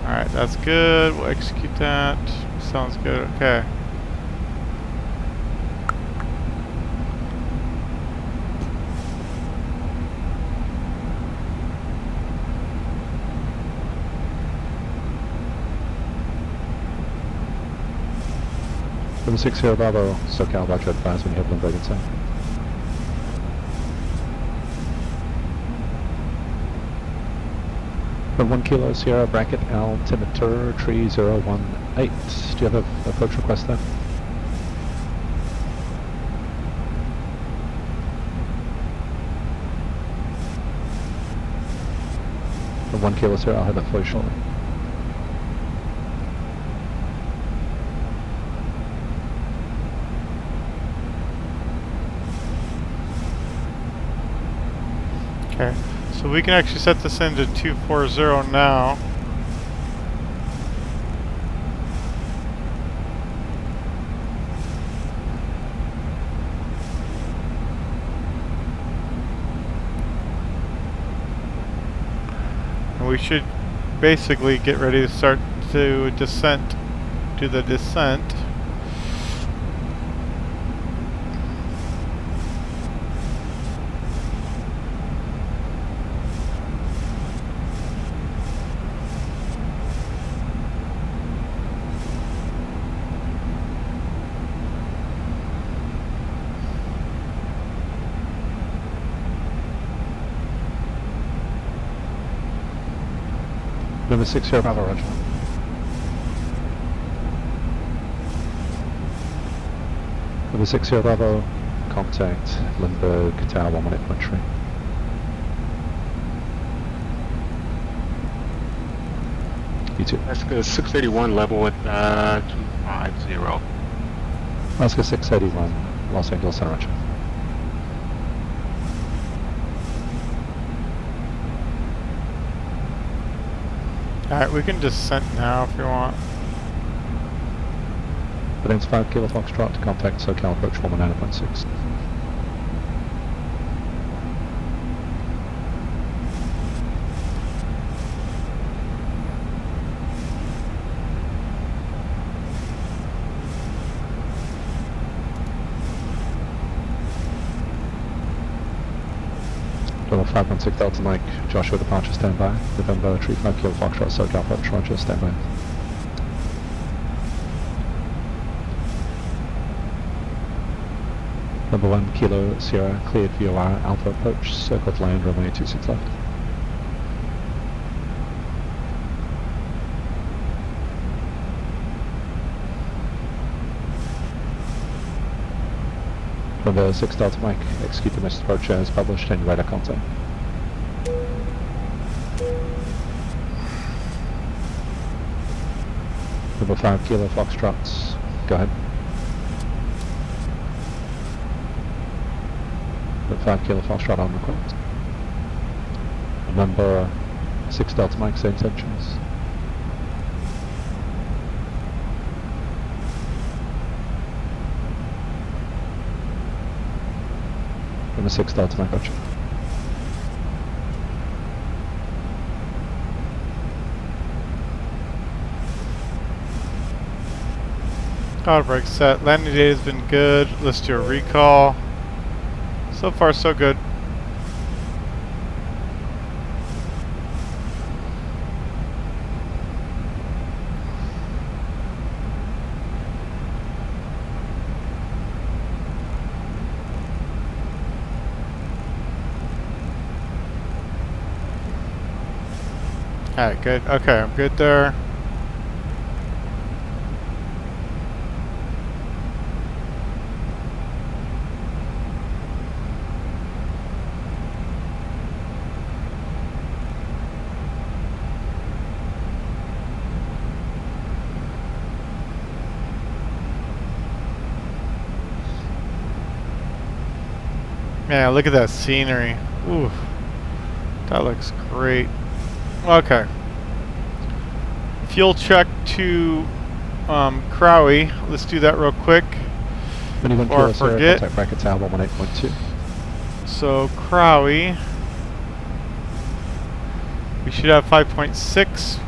Alright, that's good. We'll execute that. Sounds good. Okay. Number 60 Bravo, SoCal, Roger, advise when you have Bloomberg inside. From 1 Kilo Sierra bracket altimeter 3018. Do you have a approach request there? From 1 Kilo Sierra, I'll have that for you shortly. Okay. So we can actually set this into 240 now. And we should basically get ready to start to do the descent. Number 60 Bravo, Roger. Number 60 Bravo, contact Lindbergh, Tower 1 minute entry. You too. That's good. 681 level with 250. Alaska 681, Los Angeles, San Roger. Alright, we can descent now if you want. Headings 5 Kilo Foxtrot to contact SoCal approach 119.6. Level 516 Delta Mike, Joshua departure standby. November 35 Kilo Foxtrot, SoCal approach, Roger, standby. Number 1 Kilo Sierra, cleared VOR, Alpha approach, circle to land, runway 26 left. Number 6 Delta Mike, execute the missed approach as published and radar contact. Number 5 Kilo Foxtrots, go ahead. Number 5 Kilo Foxtrot on request. Number 6 Delta Mike, same intentions. Number 6 Delta Mike, gotcha. Auto brake set. Landing data has been good. Let's do a recall. So far, so good. Alright, good. Okay, I'm good there. Yeah, look at that scenery. Ooh, that looks great. Okay. Fuel check to Crowley. Let's do that real quick. 21 Before I Kilo Sierra, forget. contact brackets Al 118.2. So Crowley, we should have 5.6.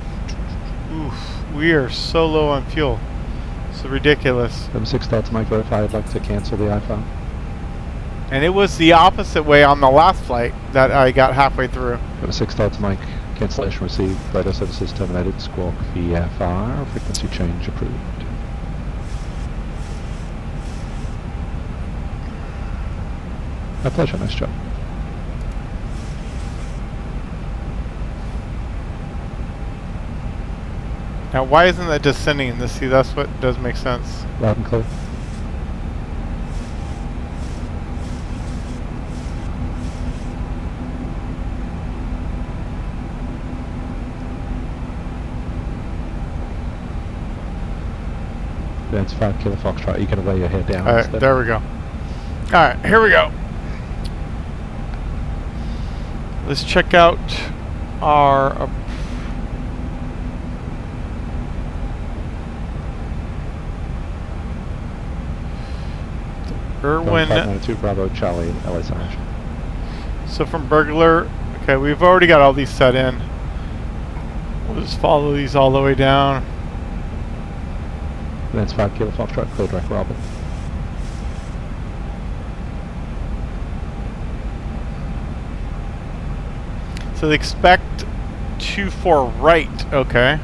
Oof, we are so low on fuel. It's ridiculous. 6 Delta Mike, verify I'd like to cancel the iPhone. And it was the opposite way on the last flight that I got halfway through. 6 Delta Mike, cancellation received, radar services terminated, squawk VFR, frequency change approved. My pleasure, nice job. Now, why isn't that descending in this? See, that's what does make sense. Loud and clear. That's 5 Kilo Foxtrot. You can lay your head down. All right, there we go. All right, here we go. Let's check out our. Irwin. 592 Bravo Charlie LA Sarge. So from burglar, okay, we've already got all these set in. We'll just follow these all the way down. That's 5 Kilo Foxtrot, clear direct Robin. So they expect 24 right, okay.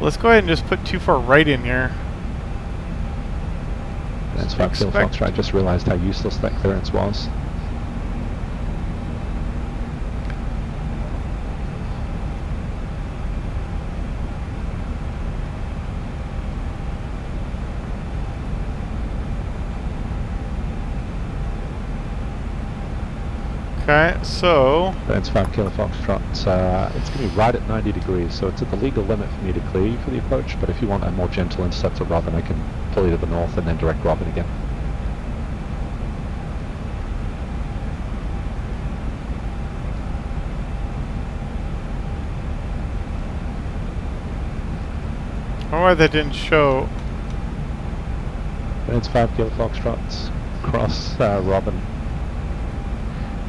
Let's go ahead and just put 24 right in here. That's 5 Kilo Foxtrot, I just realized how useless that clearance was. Okay, so That's 5 Kilo Foxtrot. It's going to be right at 90 degrees, so it's at the legal limit for me to clear you for the approach, but if you want a more gentle intercept of Robin, I can pull you to the north and then direct Robin again. I don't know why that didn't show. That's 5 Kilo Foxtrot. Cross Robin.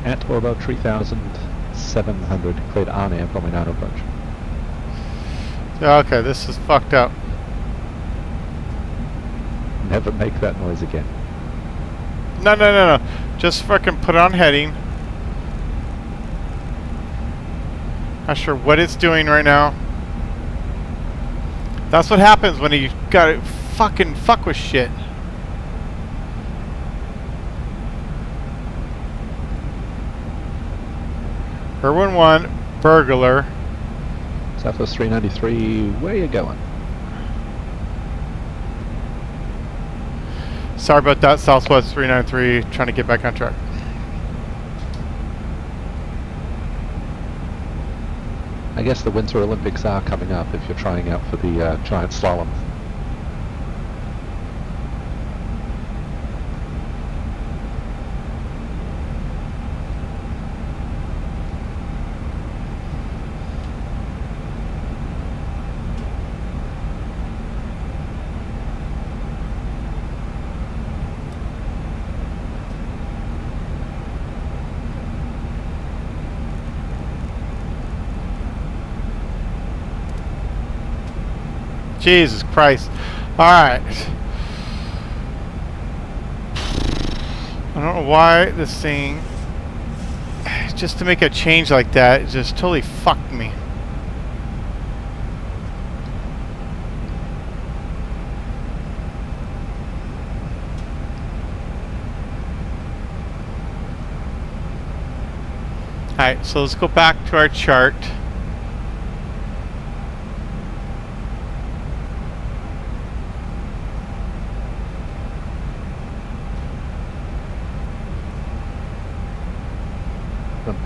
At or about 3,700, cleared on-air, probably not approach. Yeah, okay, this is fucked up. Never make that noise again. No. Just fucking put on heading. Not sure what it's doing right now. That's what happens when you gotta fucking fuck with shit. Irwin 1, burglar. Southwest 393, where you going? Sorry about that, Southwest 393, trying to get back on track. I guess the Winter Olympics are coming up if you're trying out for the giant slalom. Jesus Christ. Alright. I don't know why this thing, just to make a change like that, it just totally fucked me. Alright, so let's go back to our chart.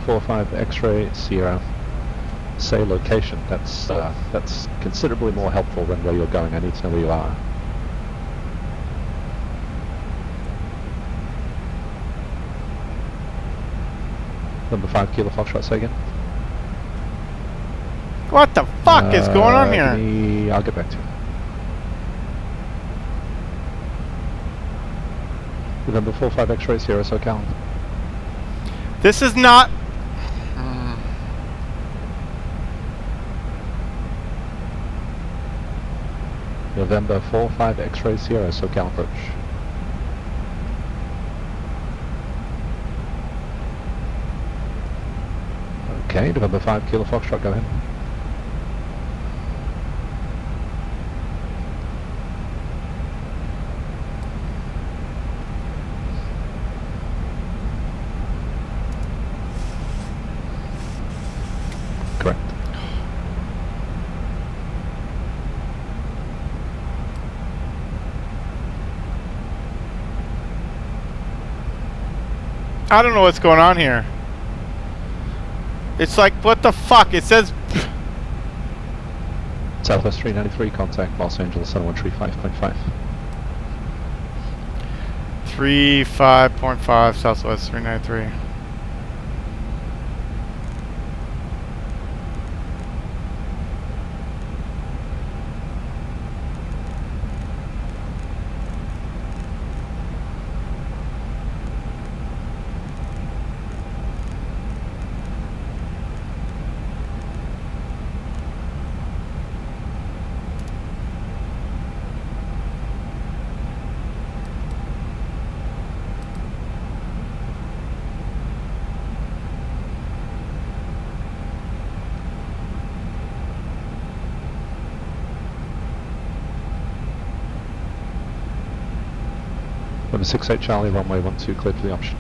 45 X-ray Sierra. Say location. That's considerably more helpful than where you're going. I need to know where you are. Number 5 Kilo Foxtrot, say again. What the fuck is going on here? I'll get back to you. November 45 X-ray Sierra SoCal. This is not. November 45 X-ray Sierra SoCal approach. Okay, November 5 Kilo Foxtrot, go ahead. Correct. I don't know what's going on here. It's like, what the fuck? It says. Southwest 393, contact Los Angeles Center 135.5. 35.5 Southwest 393. Number 68 Charlie, runway 12, cleared for the option.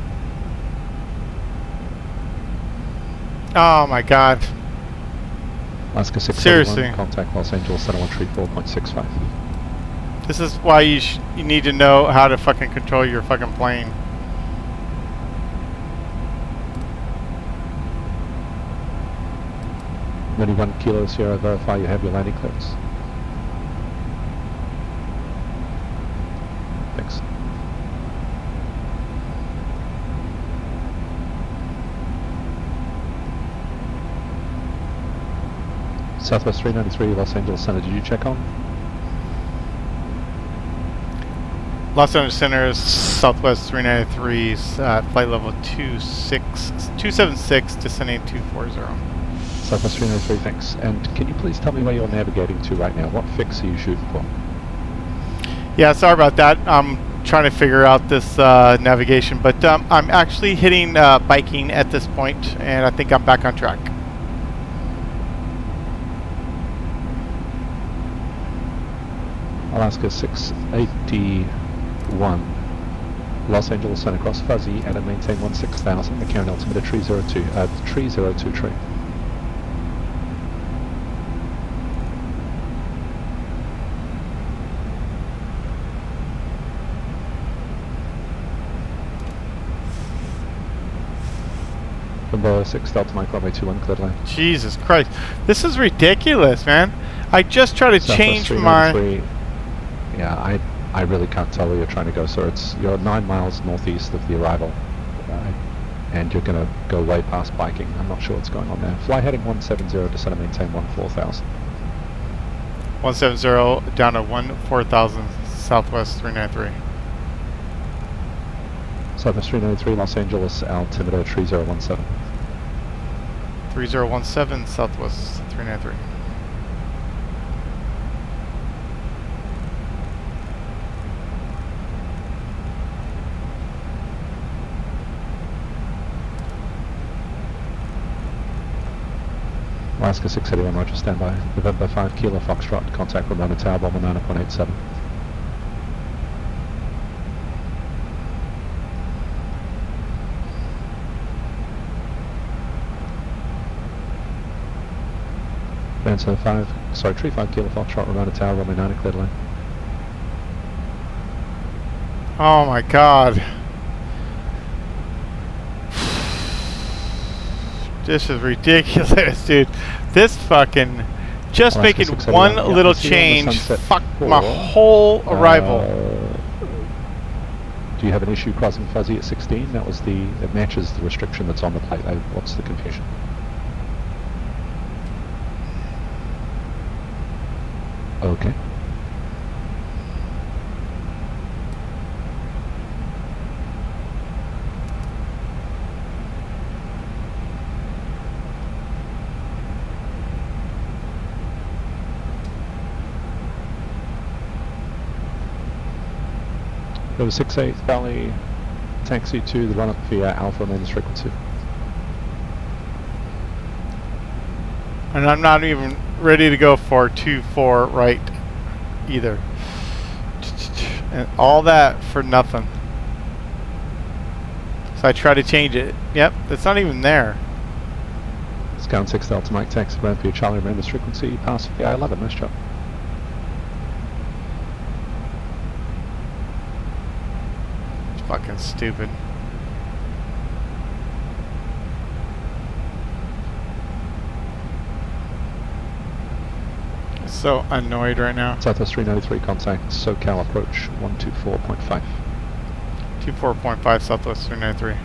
Oh my god. Alaska 671, Seriously. contact Los Angeles Center 134.65. This is why you need to know how to fucking control your fucking plane. Only 1 Kilo Sierra, verify you have your landing clearance. Thanks. Southwest 393, Los Angeles Center, did you check on? Los Angeles Center is Southwest 393, flight level 276, descending 240. Southwest 393, thanks. And can you please tell me where you're navigating to right now? What fix are you shooting for? Yeah, sorry about that. I'm trying to figure out this navigation, but I'm actually hitting biking at this point, and I think I'm back on track. Alaska 681, Los Angeles Center, cross fuzzy and maintain 16,000, the current altimeter 302 tree. Number 6 Delta Mike, runway 21, cleared land. Jesus Christ. This is ridiculous, man. I just tried to change my... Yeah, I really can't tell where you're trying to go, sir. You're 9 miles northeast of the arrival, and you're going to go way past biking. I'm not sure what's going on there. Fly heading 170, descend and maintain 14,000. 170 down to 14,000, Southwest 393. Southwest 393, Los Angeles, altimeter 3017. 3017, Southwest 393. Alaska 681, roger, standby. November 5 Kilo Foxtrot, contact Ramona Tower, Bomber 9.87. Answer 35 Kilo Foxtrot, Ramona Tower, Romeo 9, cleared lane. Oh my god. This is ridiculous, dude. This fucking... Just Alaska making one little change fucked my whole arrival. Do you have an issue crossing fuzzy at 16? That was it matches the restriction that's on the plate. What's the confusion? Okay. Over 68 Valley, taxi to the run-up via Alpha main frequency. And I'm not even ready to go for 2-4 right either. And all that for nothing. So I try to change it. Yep, it's not even there. Scout 6 Delta Mike, taxi ramp via Charlie main frequency, pass the I-11, nice job. Fucking stupid. So annoyed right now. Southwest 393 contact, SoCal approach 124.5. 24.5 Southwest 393.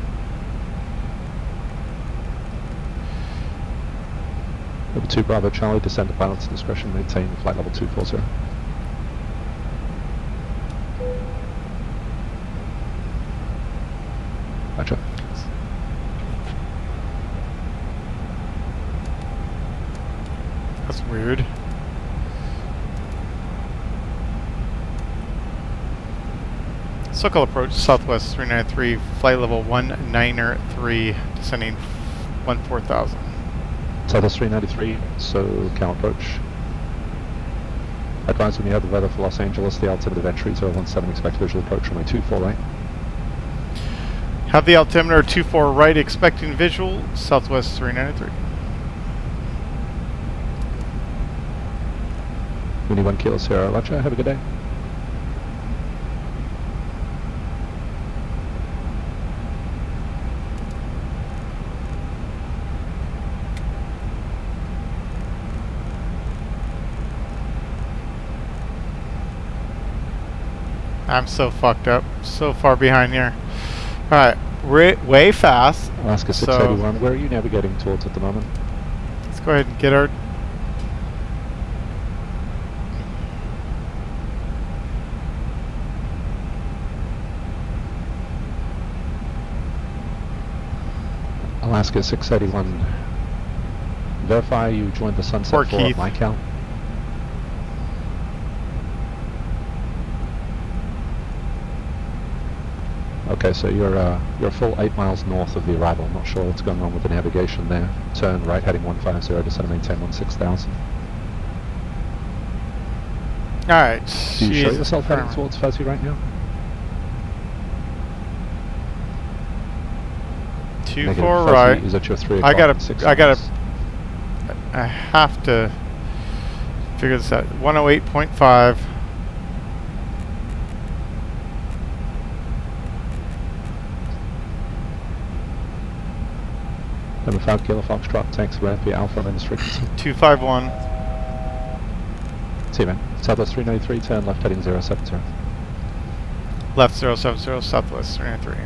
Level 2 Bravo Charlie, descend to pilot's discretion, maintain flight level 240. Gotcha. That's weird. SoCal approach Southwest 393, flight level 193, descending 14,000. Southwest 393, SoCal approach. Advise when you have the weather for Los Angeles, the altimeter of entry 017, expect visual approach runway 24 right. Have the altimeter 24 right, expecting visual, Southwest 393. Winnie 1 Kilo Sierra, roger, have a good day. I'm so fucked up, so far behind here. Alright, we're way fast. Alaska 681, where are you navigating towards at the moment? Let's go ahead and get our... Alaska 681, verify you joined the Sunset Poor 4 at Keith. MyCal. Okay, so you're a full 8 miles north of the arrival. I'm not sure what's going on with the navigation there. Turn right heading 150, descend and maintain 16,000. Alright. Do you show yourself heading towards Fuzzy right now? 24 right. Is at your 3 I o'clock and 6 miles. I have to figure this out. 108.5. Number 5 Kilo Foxtrot, tanks ramp via Alpha minus frequency. 251. See you, man. Southwest 393, turn left heading 070. Left 070, Southwest 393.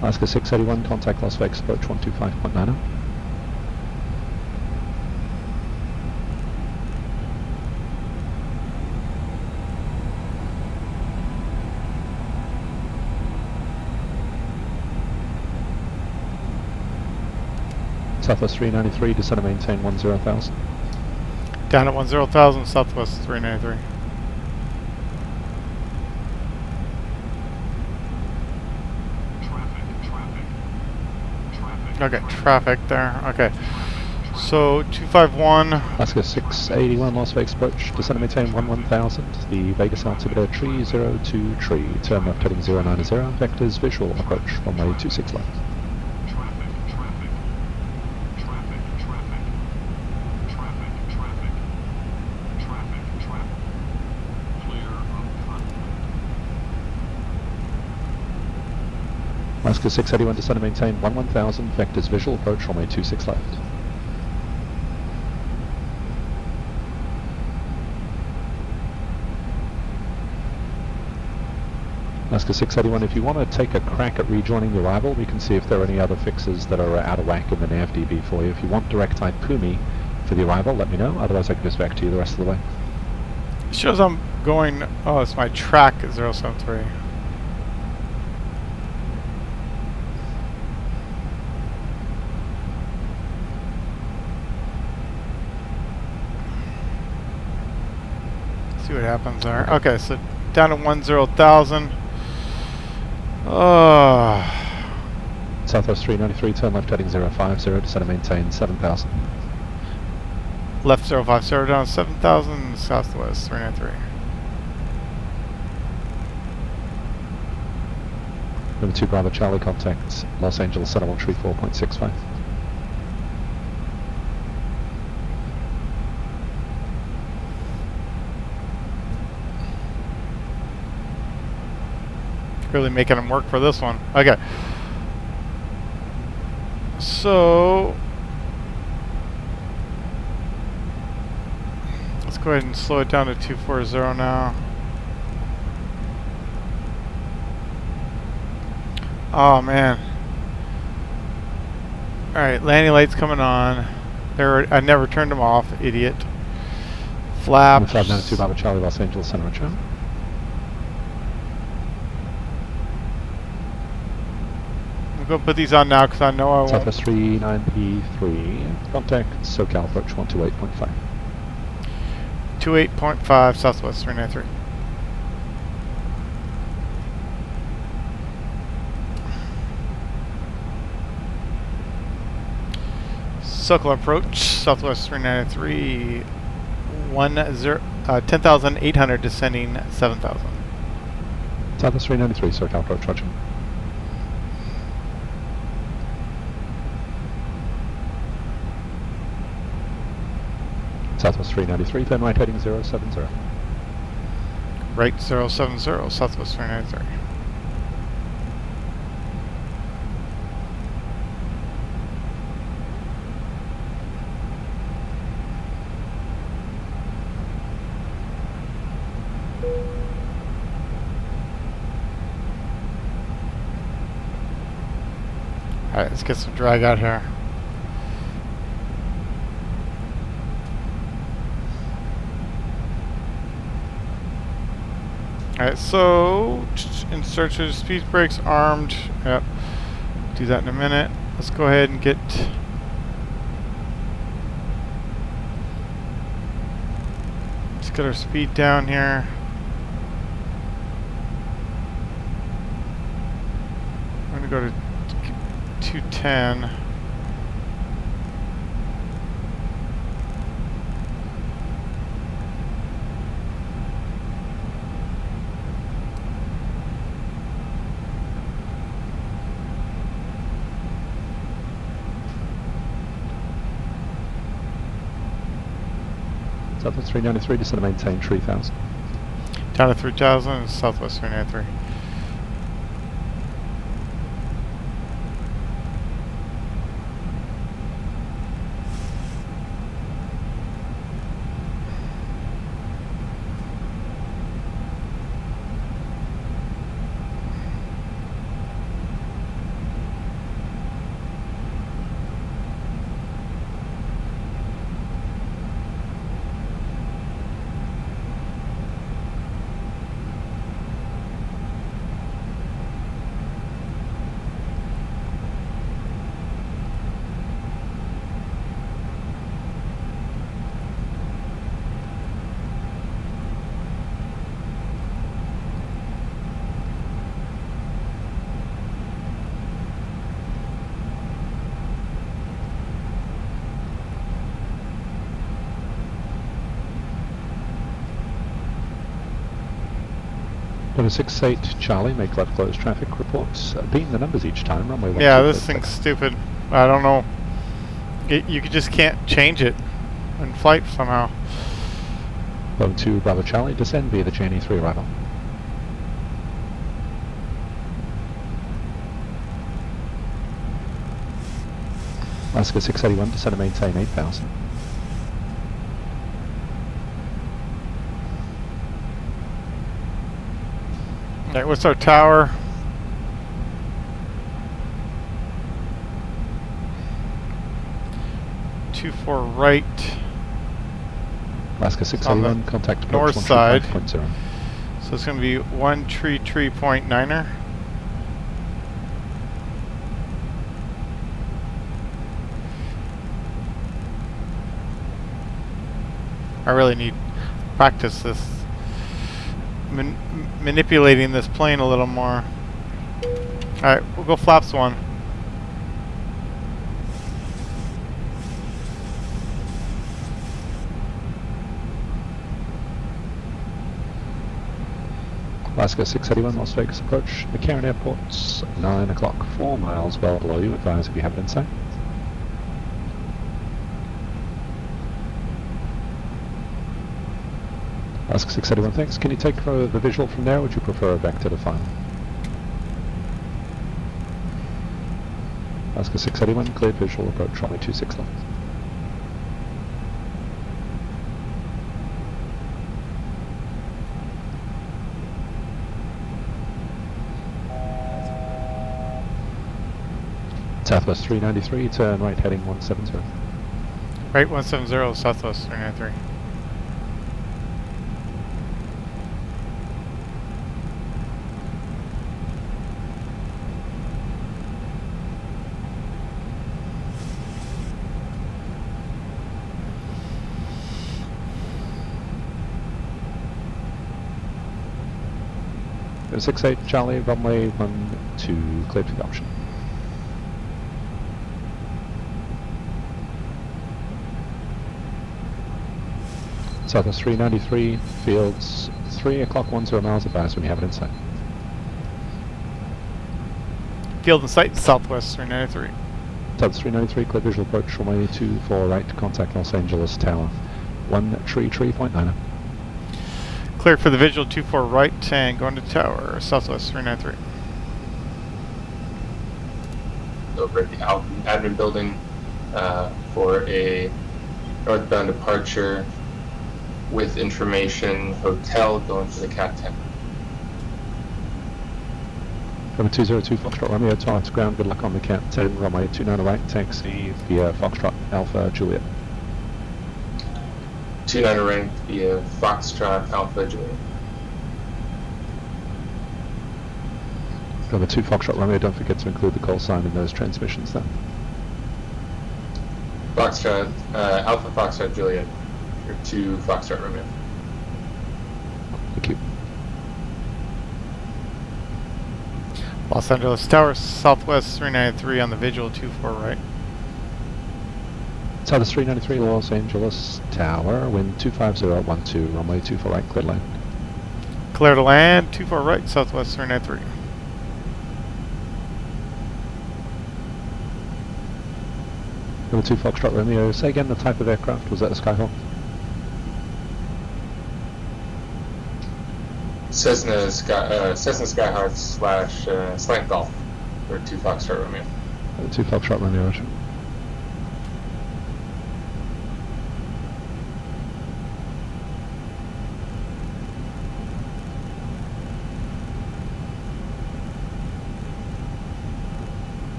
Alaska 681, contact Las Vegas approach 125.90. Southwest 393, descend and maintain 10,000. Down at 10,000, Southwest 393. Okay, traffic there. Okay. So 251. Alaska 681, Las Vegas approach, descend and maintain 11,000. The Vegas altimeter 302 tree, turn left heading 090, vectors visual approach, runway 26 left. Alaska 681, descend and maintain 11,000, vectors visual, approach runway 26 left. Alaska 681, if you want to take a crack at rejoining the arrival, we can see if there are any other fixes that are out of whack in the nav DB for you. If you want direct type Pumi for the arrival, let me know, otherwise I can just back to you the rest of the way. It shows I'm going, oh, it's my track 073. See what happens there. Okay, so down to 10,000. Southwest 393, turn left heading 050, descend and maintain 7,000. Left 050 down 7,000, southwest 393. Number 2 Bravo Charlie, contact Los Angeles Center 134.65. Really making them work for this one. Okay. So let's go ahead and slow it down to 240 now. Oh man. Alright, landing lights coming on. I never turned them off, idiot. Flaps. 592 Bravo Charlie, Los Angeles Center, Roger. I'm going to put these on now because I know I won't. Southwest 39P3, contact SoCal approach 128.5. 28.5, southwest 393. Circle approach, southwest 393, 10,800 descending 7,000. Southwest 393, SoCal approach, roger. Southwest 393, turn right heading 070. Right 070, southwest 393. Alright, let's get some drag out here. Alright, so insert your speed brakes, armed. Yep. Do that in a minute. Let's go ahead and let's get our speed down here. I'm gonna go to 210. Southwest 393, descend to maintain 3,000. Down to 3,000, southwest 393. Number 68 Charlie, make left close traffic reports. Beam the numbers each time, runway 1. Yeah, this thing's stupid. I don't know. You just can't change it in flight somehow. Level 2 Bravo Charlie, descend via the Cheney 3 arrival. Alaska 681, descend and maintain 8,000. Alright, what's our tower? Two four right. Alaska 681, contact approach north side. 135.0. So it's going to be 133.9er. I really need to practice this, manipulating this plane a little more. Alright, we'll go flaps 1. Alaska 681, Las Vegas approach. McCarran Airport's 9 o'clock, 4 miles well below you. Advise if you have it in sight. Alaska 681, thanks. Can you take the visual from there, or would you prefer a vector to final? Alaska 681, cleared visual, approach runway 26 left. Southwest 393, turn right heading 170. Right 170, Southwest 393. Go 68 Charlie, runway 12, cleared for the option. Southwest 393, fields 3 o'clock 10 miles, advise when you have it in sight. Field in sight, Southwest 393. Southwest 393, clear visual approach, runway 24 right, contact Los Angeles Tower, 133.9. Cleared for the visual 24 right and going to tower, Southwest 393. Over at the admin building for a northbound departure with information hotel going for the Cat 10. Runway 202 Foxtrot Romeo, towards ground, good luck on the Cat 10, runway 29 right, taxi via Foxtrot Alpha Juliet. 29 rank via Foxtrot Alpha Juliet. Runway 2 Foxtrot Romeo, don't forget to include the call sign in those transmissions then. Foxtrot, Alpha Foxtrot Juliet, or 2 Foxtrot Romeo. Thank you. Los Angeles Tower, Southwest 393 on the visual 24 right. Southwest 393, Los Angeles Tower, wind 25012, runway 24 right, clear line. Clear to land, 24 right, Southwest 393. Number 2 Foxtrot Romeo, say again the type of aircraft, was that a Skyhawk? Cessna Skyhawk / Slant Golf for 2 Foxtrot Romeo. Number 2 Foxtrot Romeo, roger.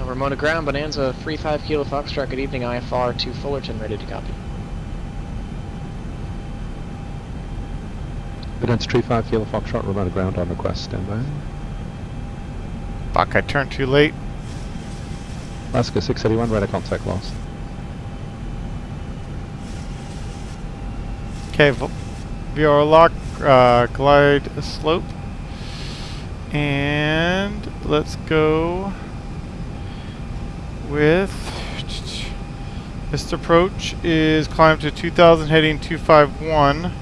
Ramona ground, Bonanza 35 Kilo Foxtrot, good evening, IFR to Fullerton, ready to copy. Bonanza 35 Kilo Foxtrot, Ramona ground on request, standby. Fuck, I turned too late. Alaska 681, radar contact lost. Okay, VOR lock, glide slope. And let's go with this approach is climb to 2000 heading 251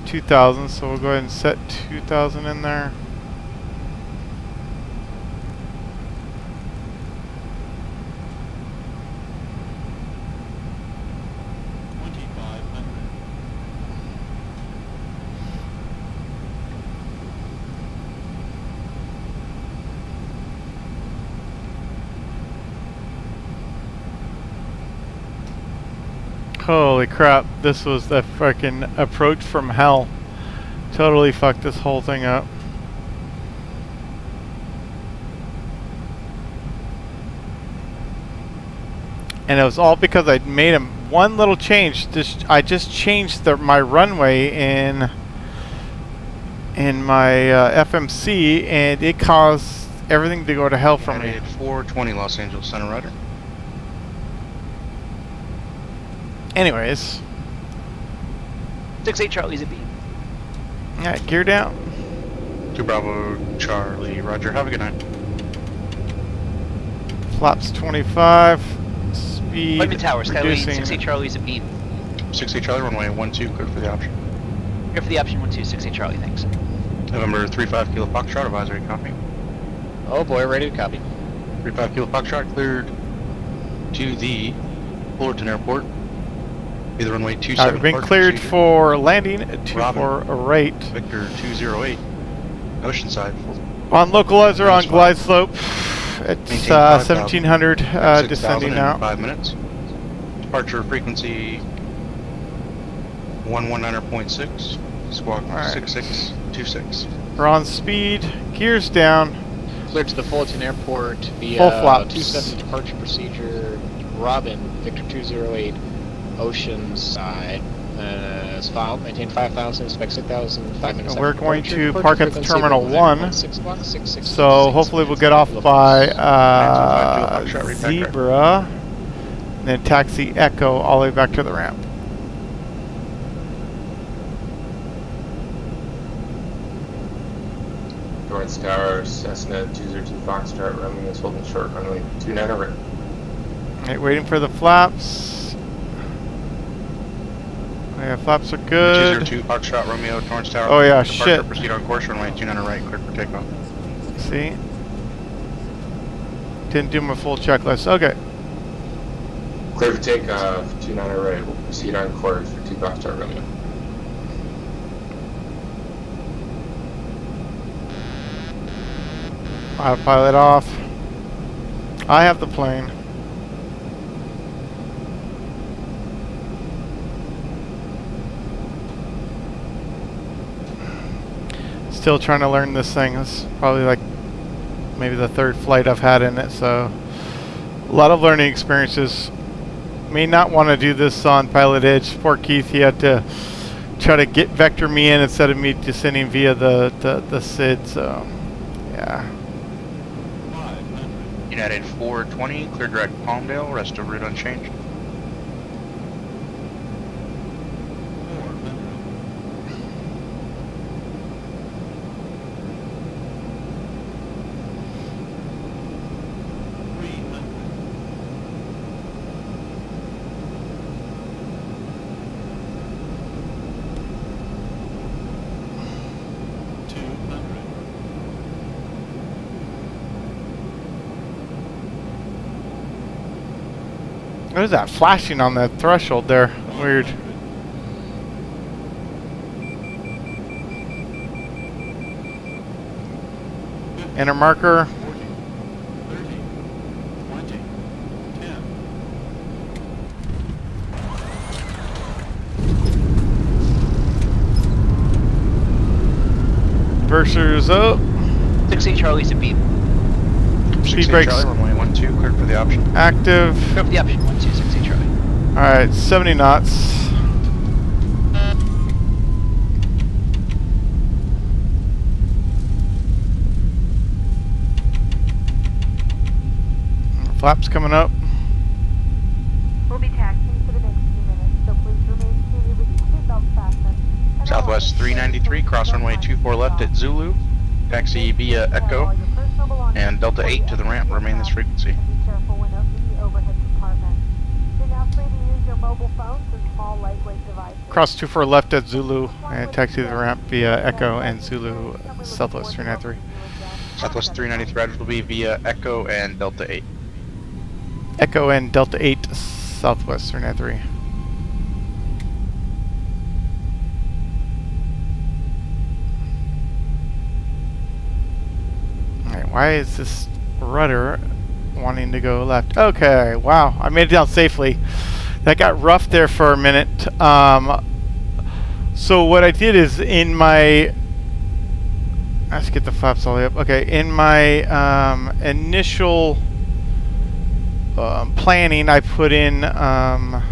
2000, so we'll go ahead and set 2000 in there. Holy crap, this was the fucking approach from hell. Totally fucked this whole thing up. And it was all because I made one little change. I just changed my runway in my FMC, and it caused everything to go to hell for me. 420 Los Angeles Center Rider. Anyways. 6-8 Charlie's a beat. Yeah, gear down. 2 Bravo Charlie, roger. Have a good night. Flaps 25. Speed Lightman Tower, Skyway, reducing. 6-8 Charlie's a beat. 6-8 Charlie, runway 12, clear for the option. Here for the option 12, 6-8 Charlie, thanks. November 35 Kilo Foxtrot, advisory copy. Oh boy, ready to copy. 35 Kilo Foxtrot, cleared to the Fullerton Airport. Be the runway 27. I've been cleared for landing at 248. Victor 208. Oceanside. On localizer on glide slope. It's 1700 descending now. 5 minutes. Departure frequency 119.6. Squawk 6626. We're on speed. Gears down. Cleared to the Fullerton Airport via Full flaps. 27 departure procedure. Robin, Victor 208, Oceanside. Is filed. Maintain 5,000. Expect 6,000. 5 minutes. We're going departure. to park at the Terminal 1. 6 o'clock, 6, So hopefully we'll get off by Zebra. And then taxi Echo all the way back to the ramp. Dorrance Tower, Cessna 202 Foxtrot, Romeo is holding short runway 29 over. Alright, waiting for the flaps. Yeah, flaps are good. 202 Foxtrot, Romeo, Torrance Tower. Oh yeah, departure, shit. Proceed on course, runway 29 right, clear for takeoff. See? Didn't do my full checklist. Okay. Clear for takeoff, 29 right, we'll proceed on course for 2 Foxtrot, Romeo. Autopilot off. I have the plane. Still trying to learn this thing. It's probably like maybe the 3rd flight I've had in it, so a lot of learning experiences. May not want to do this on Pilot Edge. Poor Keith, he had to try to vector me in instead of me descending via the SID, so yeah. United 420, clear direct Palmdale, rest of route unchanged. What is that flashing on the threshold there? Weird. Enter marker. Inverters up. 6-8 Charlie's a beat. Speed brakes. Charlie, runway 12, cleared for the option. Active. Clear for the option 12, 6-8 Charlie. Alright, 70 knots. Flaps coming up. We'll be taxiing for the next few minutes, so please remain seated with your seatbelts fastened. Southwest 393, cross runway 24 left at Zulu. Taxi via Echo and Delta 8 to the ramp. Remain this frequency. Be careful when opening the overhead compartment. You're now free to use your mobile phones and small lightweight devices. Cross 24 left at Zulu and taxi the ramp via Echo and Zulu Southwest 393. Southwest 393 riders will be via Echo and Delta 8. Echo and Delta 8 Southwest 393. Alright, why is this rudder wanting to go left? Okay, wow, I made it down safely. that got rough there for a minute. So what I did is in my, let's get the flaps all the way up. Okay, in my initial planning, I put in auto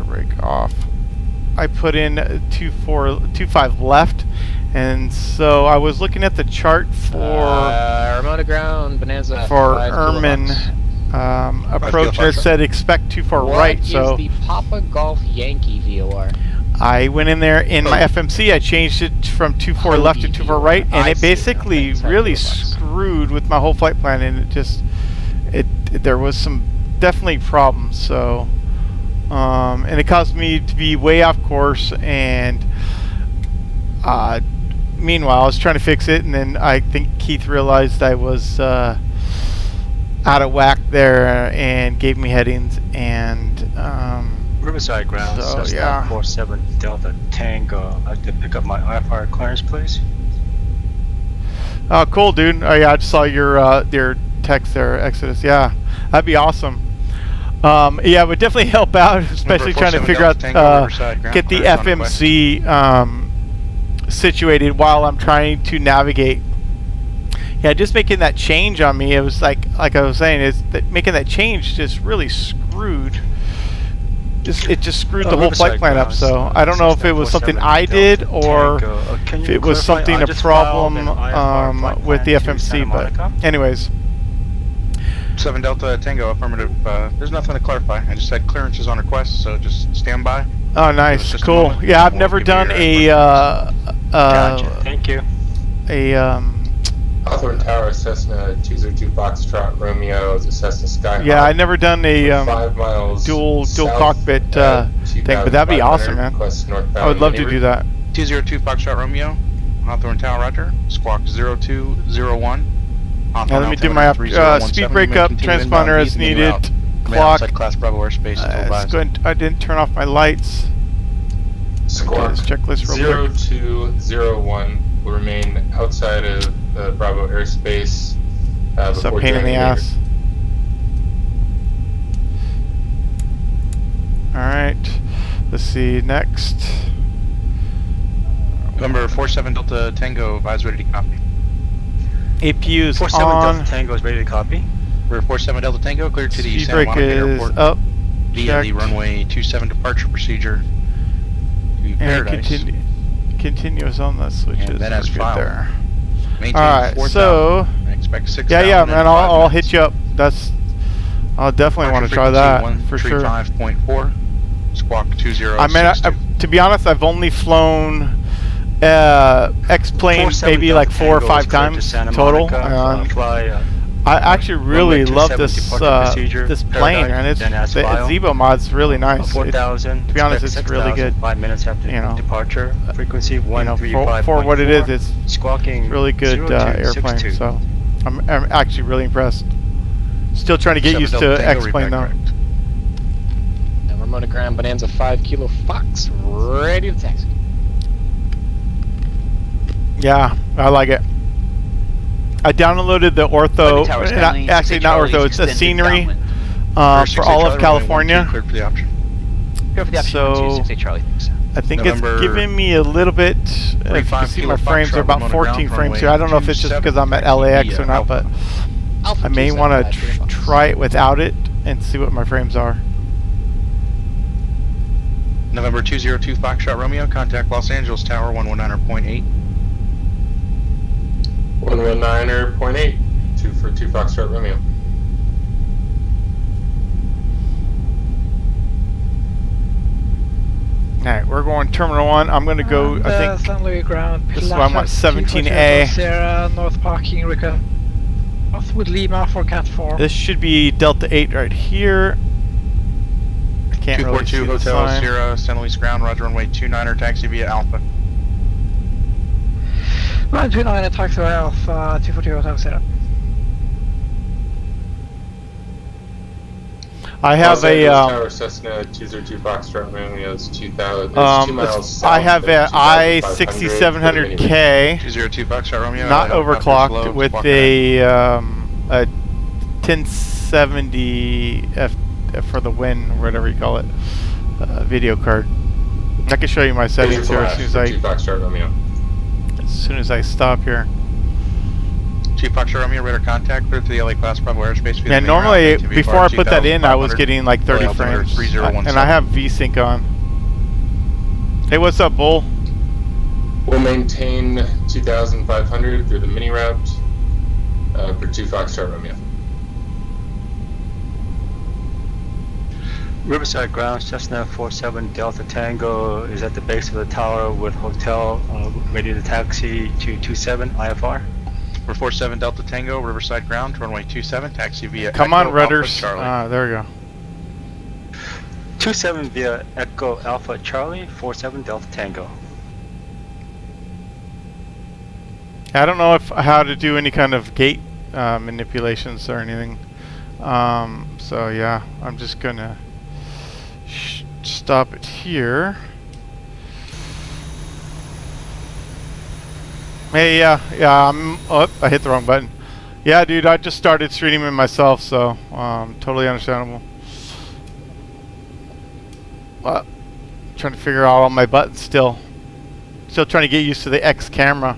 brake off. I put in 2.5 left, and so I was looking at the chart for remote ground Bonanza for 5 Ermin approach, and it said expect 2.4 right. What So is the Papa Golf Yankee VOR? I went in there in my FMC. I changed it from 2.4 left to 2.4 right, and it basically really screwed with my whole flight plan, and it just there was some definitely problems. So. And it caused me to be way off course, and meanwhile I was trying to fix it, and then I think Keith realized I was out of whack there and gave me headings, and Riverside ground, so, yeah. 47 Delta Tango. I'd like to pick up my IFR clearance, please. Oh, cool, dude. Oh, yeah, I just saw your text there, Exodus. Yeah, that'd be awesome. Yeah, it would definitely help out, especially trying to figure out, get the FMC situated while I'm trying to navigate. Yeah, just making that change on me, it was like I was saying, is that making that change just really screwed. It just screwed the whole flight plan up. So I don't know if it was something I did or if it was something a problem with the FMC. But anyways. 7 Delta Tango, affirmative. There's nothing to clarify. I just said clearance is on request, so just stand by. Oh, nice, cool. Yeah, I've never done a. Gotcha. Thank you. Hawthorne Tower, Cessna 202 Foxtrot Romeo, the Cessna Skyhawk. Yeah, I never done a 5 miles dual cockpit thing, but that'd be awesome, man. I would love to do that. 202 Foxtrot Romeo, Hawthorne Tower, roger. Squawk 0201. Now let me do my speed breakup, transponder as needed, clock. Class Bravo airspace. I didn't turn off my lights. Squawk checklist real quick. 0201 will remain outside of the Bravo airspace It's a pain in the ass. Alright, let's see, next. Number 47 Delta Tango, advise ready to copy. APU is 47 on. Delta Tango is ready to copy. Number 47 Delta Tango, clear to the Speed Santa brake Monica is Airport up. via Checked. the runway 27 departure procedure to And Paradise. continuous on the switches. And then as We're good filed. there. Maintain Alright, 4,000. so I expect 6,000. yeah, in man, 5 I'll minutes. hit you up. I'll definitely want to try that for sure. 135.4. Squawk 2062. I mean, to be honest, I've only flown X-plane maybe like 4 or 5 times total. I actually really love this this plane, and the Zibo mod's really nice. 4,000. To be honest, it's really good. 5 minutes after departure. Frequency 135.4. For what it is, it's squawking really good airplane. So I'm actually really impressed. Still trying to get used to X-plane though. And remote ground Bonanza 5 Kilo Fox, ready to taxi. Yeah, I like it. I downloaded the ortho, actually not ortho, it's a scenery for all of California. So I think it's giving me a little bit, if you can see my frames are about 14 frames here. I don't know if it's just because I'm at LAX or not, but I may want to try it without it and see what my frames are. November 202 Foxtrot Romeo, contact Los Angeles Tower 119.8. 119.8. 2 for 2 Foxtrot Romeo. Alright, we're going Terminal 1. I'm going to go, I think, San Luis ground. this is why I'm at 17A. Sierra, north parking request. Off with Lima for Cat 4. This should be Delta 8 right here. I can't really see 242 the Hotel sign. Sierra, San Luis ground, roger runway 29er, taxi via Alpha. Run 29 and taxi Alpha, 242 Hotel Sierra. I have a Tower Cessna 202 Foxtrot Romeo is 2,000. 2 miles I have a south of I6700K 202 Foxtrot Romeo. not overclocked with a 1070 for the win, or whatever you call it, video card. I can show you my settings here as soon as I stop here. Chief Foxtrot Romeo, radar contact, clear to the LA class Bravo airspace. Yeah, normally before I put that in, I was getting like 30 frames, and I have VSync on. Hey, what's up, Bull? We'll maintain 2,500 through the mini route for 2 Foxtrot Romeo. Riverside ground, Cessna 47 Delta Tango is at the base of the tower with hotel ready to taxi to 27 IFR. For 47 Delta Tango, Riverside ground, runway 27, taxi via Come Echo on, Rudders. Alpha, There we go. 27 via Echo Alpha Charlie, 47 Delta Tango. I don't know how to do any kind of gate manipulations or anything. So yeah, I'm just gonna stop it here. Hey, yeah, oh, I hit the wrong button. Yeah, dude, I just started streaming myself, so totally understandable. Trying to figure out all my buttons still. Still trying to get used to the X camera.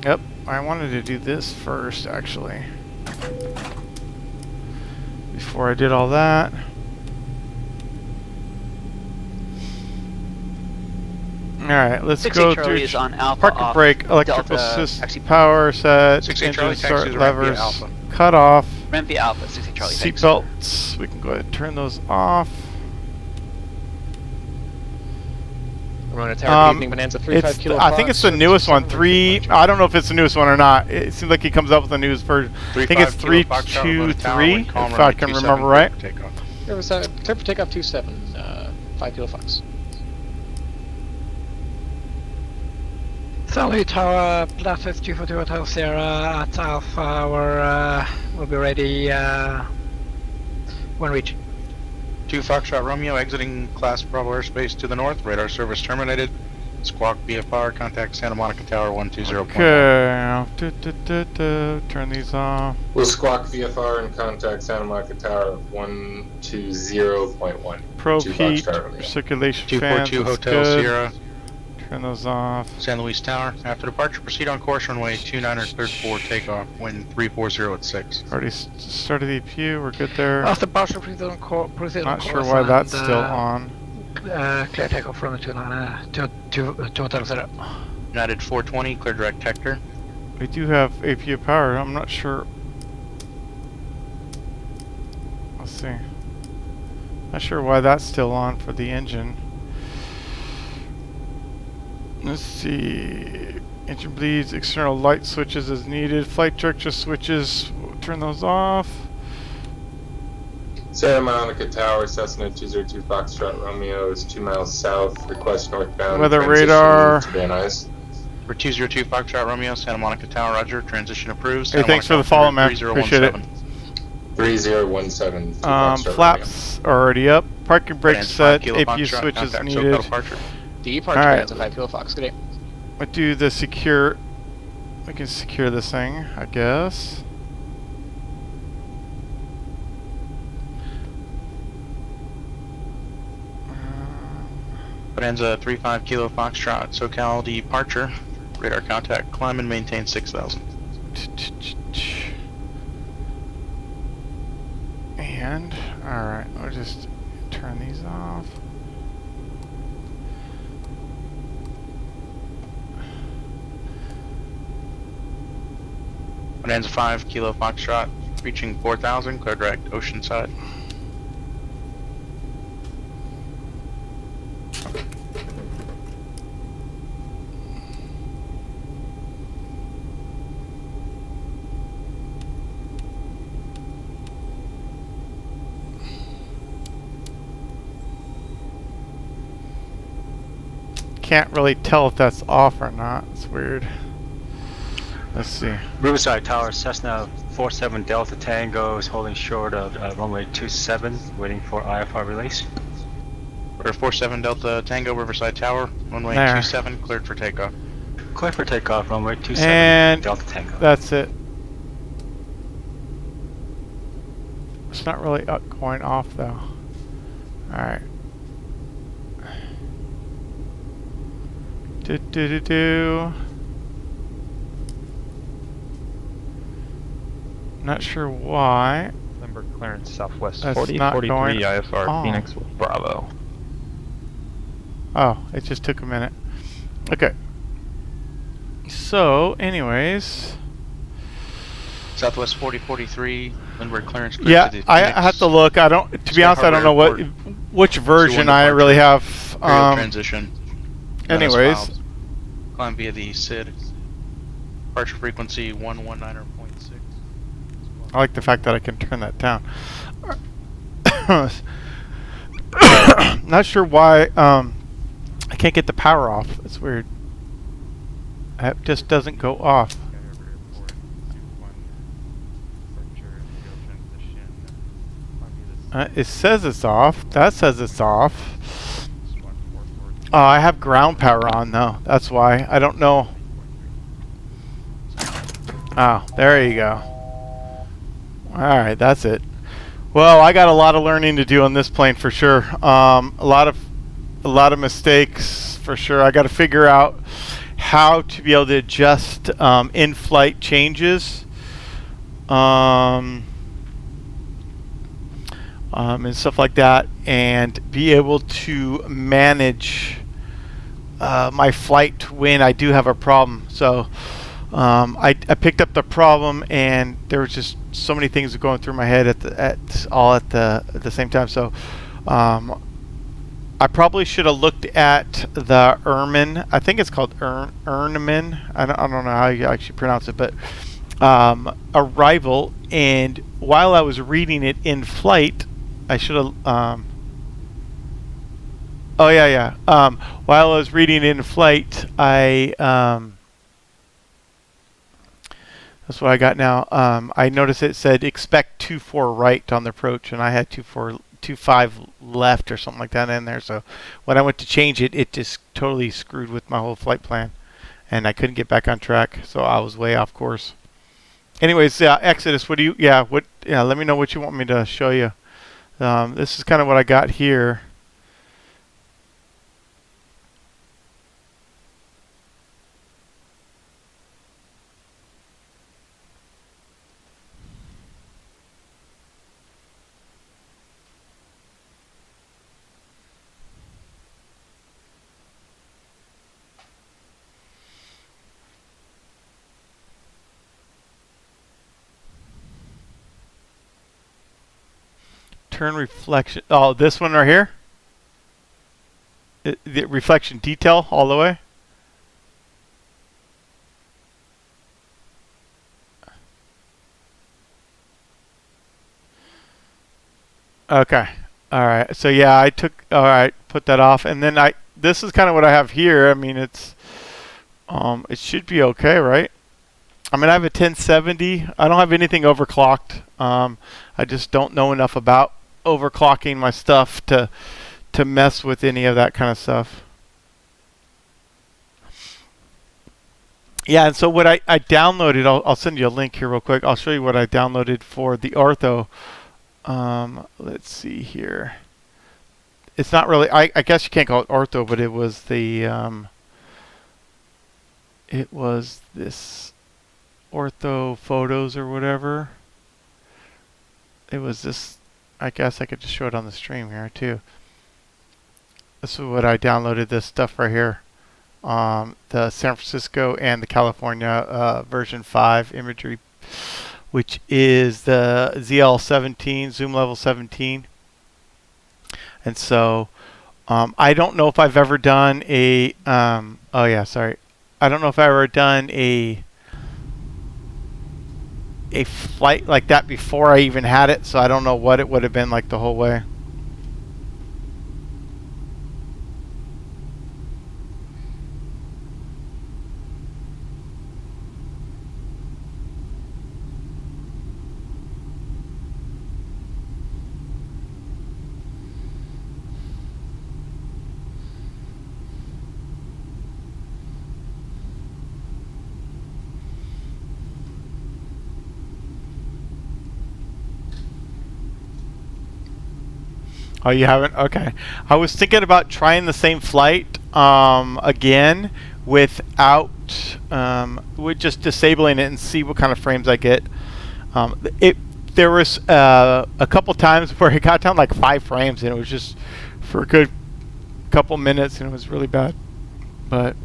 Yep, I wanted to do this first, actually. Before I did all that. Alright, let's go through is on Alpha park and brake, electrical system, power set, engine start levers, cut off, Ramp via Alpha, 60 Charlie. seat belts, we can go ahead and turn those off. Run a tower evening Bonanza 35 kilo. I think it's the newest one, I don't know if it's the newest one or not. It seems like he comes up with a news version. I think it's 323, if I can remember right. There was a clear for takeoff 27, 5 kilo Fox. Charlie Tower, Blackfist 242 Hotel Sierra at Alpha. We'll be ready when reaching. 2 Foxtrot Romeo, exiting class Bravo airspace to the north. Radar service terminated. Squawk BFR, contact Santa Monica Tower 120. Okay, turn these off. We'll squawk VFR and contact Santa Monica Tower 120.1. Probe heat, circulation fans, 242 Hotel good. Sierra. Turn those off. San Luis Tower. After departure, proceed on course runway 29er, third 4, takeoff, wind 340 at 6. Already started the EPU, we're good there. After partial proceed on course. Not sure why that's still on. Clear takeoff from the 29 to Hotel Sierra. United 420, clear direct Hector. We do have APU power, I'm not sure. Let's see. Not sure why that's still on for the engine. Let's see. Engine bleeds, external light switches as needed. Flight director switches, we'll turn those off. Santa Monica Tower, Cessna 202 Foxtrot Romeo is 2 miles south. Request northbound. Weather radar. To Van Nuys. For 202 Foxtrot Romeo, Santa Monica Tower, roger. Transition approved. Hey, thanks for the follow, man. Appreciate it. 3017. Flaps are already up. Parking brake set. APU switches needed. Departure Bonanza 5 kilo Fox. Good day. Let's do the secure. We can secure this thing, I guess. Bonanza 35 kilo Foxtrot, SoCal departure. Radar contact, climb and maintain 6,000. And, alright, we'll just turn these off. Bonanza 5 kilo Foxtrot, reaching 4,000, clear direct Oceanside. Can't really tell if that's off or not. It's weird. Let's see. Riverside Tower, Cessna 47 Delta Tango is holding short of runway 27, waiting for IFR release. Order 47 Delta Tango, Riverside Tower, runway 27, cleared for takeoff. Clear for takeoff, runway 27, And Delta Tango. that's it. It's not really going off though. Alright. Do. Not sure why. Number clearance southwest That's 4043 not going IFR on. Phoenix with Bravo. Oh, it just took a minute. Okay. So, anyways. Southwest 4043, Lindbergh clearance. Yeah, I have to look. I don't. To be honest, I don't know which version I really have. Transition. Anyways. Climb via the SID. Departure frequency 119.6. I like the fact that I can turn that down. Not sure why I can't get the power off. It's weird. It just doesn't go off. It says it's off. That says it's off. I have ground power on though. That's why. I don't know. Oh, there you go. Alright, that's it. Well, I got a lot of learning to do on this plane for sure. A lot of mistakes for sure. I got to figure out how to be able to adjust in-flight changes. And stuff like that, and be able to manage my flight when I do have a problem. So I picked up the problem, and there was just so many things going through my head at the same time. So I probably should have looked at the Ermin. I think it's called Ermin. I don't know how you actually pronounce it, but arrival. And while I was reading it in flight, I should have. Oh yeah. While I was reading it in flight, that's what I got now. I noticed it said expect 24 right on the approach, and I had 25 left or something like that in there. So when I went to change it, it just totally screwed with my whole flight plan, and I couldn't get back on track. So I was way off course. Anyways, Exodus, what do you? Let me know what you want me to show you. This is kind of what I got here. Turn reflection. Oh, this one right here. The reflection detail all the way. Okay. All right. So yeah, I took. All right, put that off, and then this is kind of what I have here. I mean, it should be okay, right? I mean, I have a 1070. I don't have anything overclocked. I just don't know enough about overclocking my stuff to mess with any of that kind of stuff. Yeah, and so what I downloaded, I'll send you a link here real quick. I'll show you what I downloaded for the ortho. Let's see here. It's not really, I guess you can't call it ortho, but it was this ortho photos or whatever. It was this, I guess I could just show it on the stream here too. This is what I downloaded, this stuff right here. The San Francisco and the California version 5 imagery, which is the ZL17, zoom level 17. And so I don't know if I've ever done a, I don't know if I've ever done a flight like that before I even had it, so I don't know what it would have been like the whole way. Oh, you haven't? Okay. I was thinking about trying the same flight again without with just disabling it and see what kind of frames I get. There was a couple times where it got down like 5 frames, and it was just for a good couple minutes, and it was really bad. But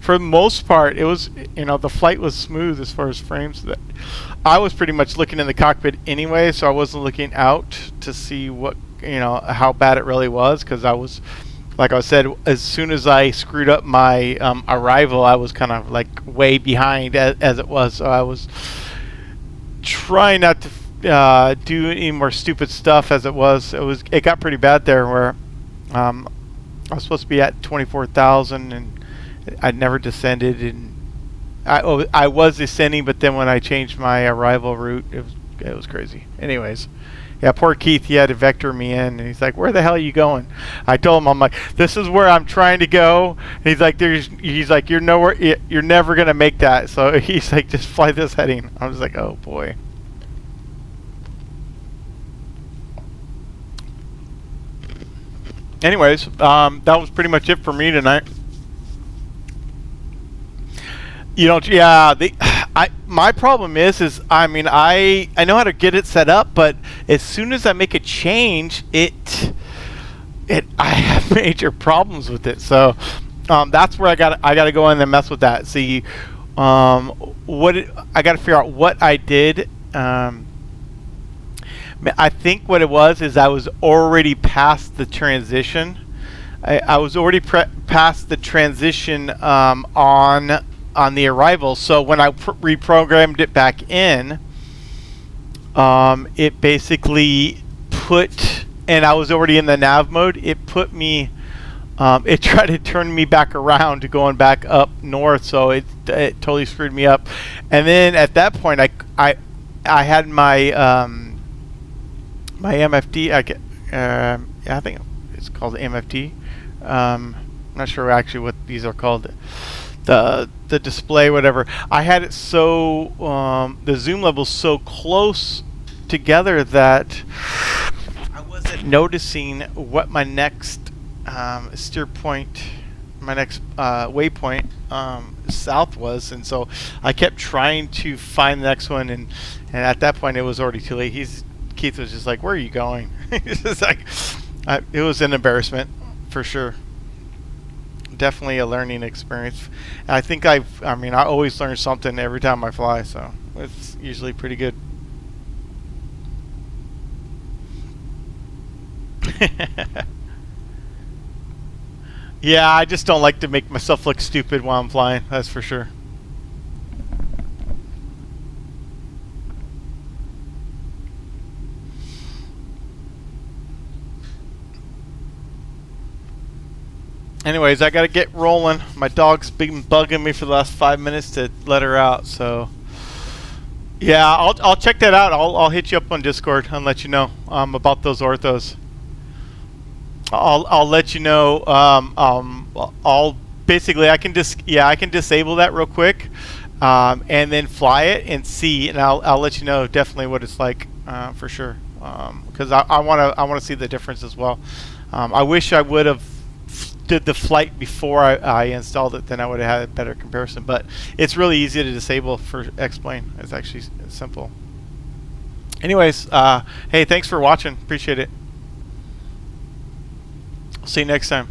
for the most part, it was, the flight was smooth as far as frames. That I was pretty much looking in the cockpit anyway, so I wasn't looking out to see what, how bad it really was, because I was, like I said, as soon as I screwed up my arrival, I was kind of like way behind as it was. So I was trying not to do any more stupid stuff as it was. It got pretty bad there where I was supposed to be at 24,000 and I'd never descended, and I was descending, but then when I changed my arrival route, it was crazy. Anyways, yeah, poor Keith, he had to vector me in, and he's like, "Where the hell are you going?" I told him, I'm like, "This is where I'm trying to go." And he's like, "You're nowhere. You're never gonna make that." So he's like, "Just fly this heading." I was like, "Oh boy." Anyways, that was pretty much it for me tonight. My problem is I know how to get it set up, but as soon as I make a change, I have major problems with it. So that's where I got to go in and mess with that. See, I got to figure out what I did. I think what it was is I was already past the transition. I was already past the transition on the arrival. So when I reprogrammed it back in, it basically put, and I was already in the nav mode. It put me, it tried to turn me back around to going back up north. So it totally screwed me up. And then at that point, I had my my MFD. I think it's called MFD. I'm not sure actually what these are called. The display, whatever. I had it so the zoom level so close together that I wasn't noticing what my next steer point, my next waypoint south was, and so I kept trying to find the next one, and at that point it was already too late. Keith was just like, "Where are you going?" It's just like, it was an embarrassment for sure. Definitely a learning experience. I think I always learn something every time I fly, so it's usually pretty good. Yeah, I just don't like to make myself look stupid while I'm flying, that's for sure. Anyways, I gotta get rolling. My dog's been bugging me for the last 5 minutes to let her out, so yeah, I'll check that out. I'll hit you up on Discord and let you know about those orthos. I'll let you know. I'll basically I can disable that real quick, and then fly it and see, and I'll let you know definitely what it's like for sure, because I wanna see the difference as well. I wish I would have did the flight before I installed it, then I would have had a better comparison. But it's really easy to disable for X-Plane. It's actually simple. Anyways, hey, thanks for watching. Appreciate it. See you next time.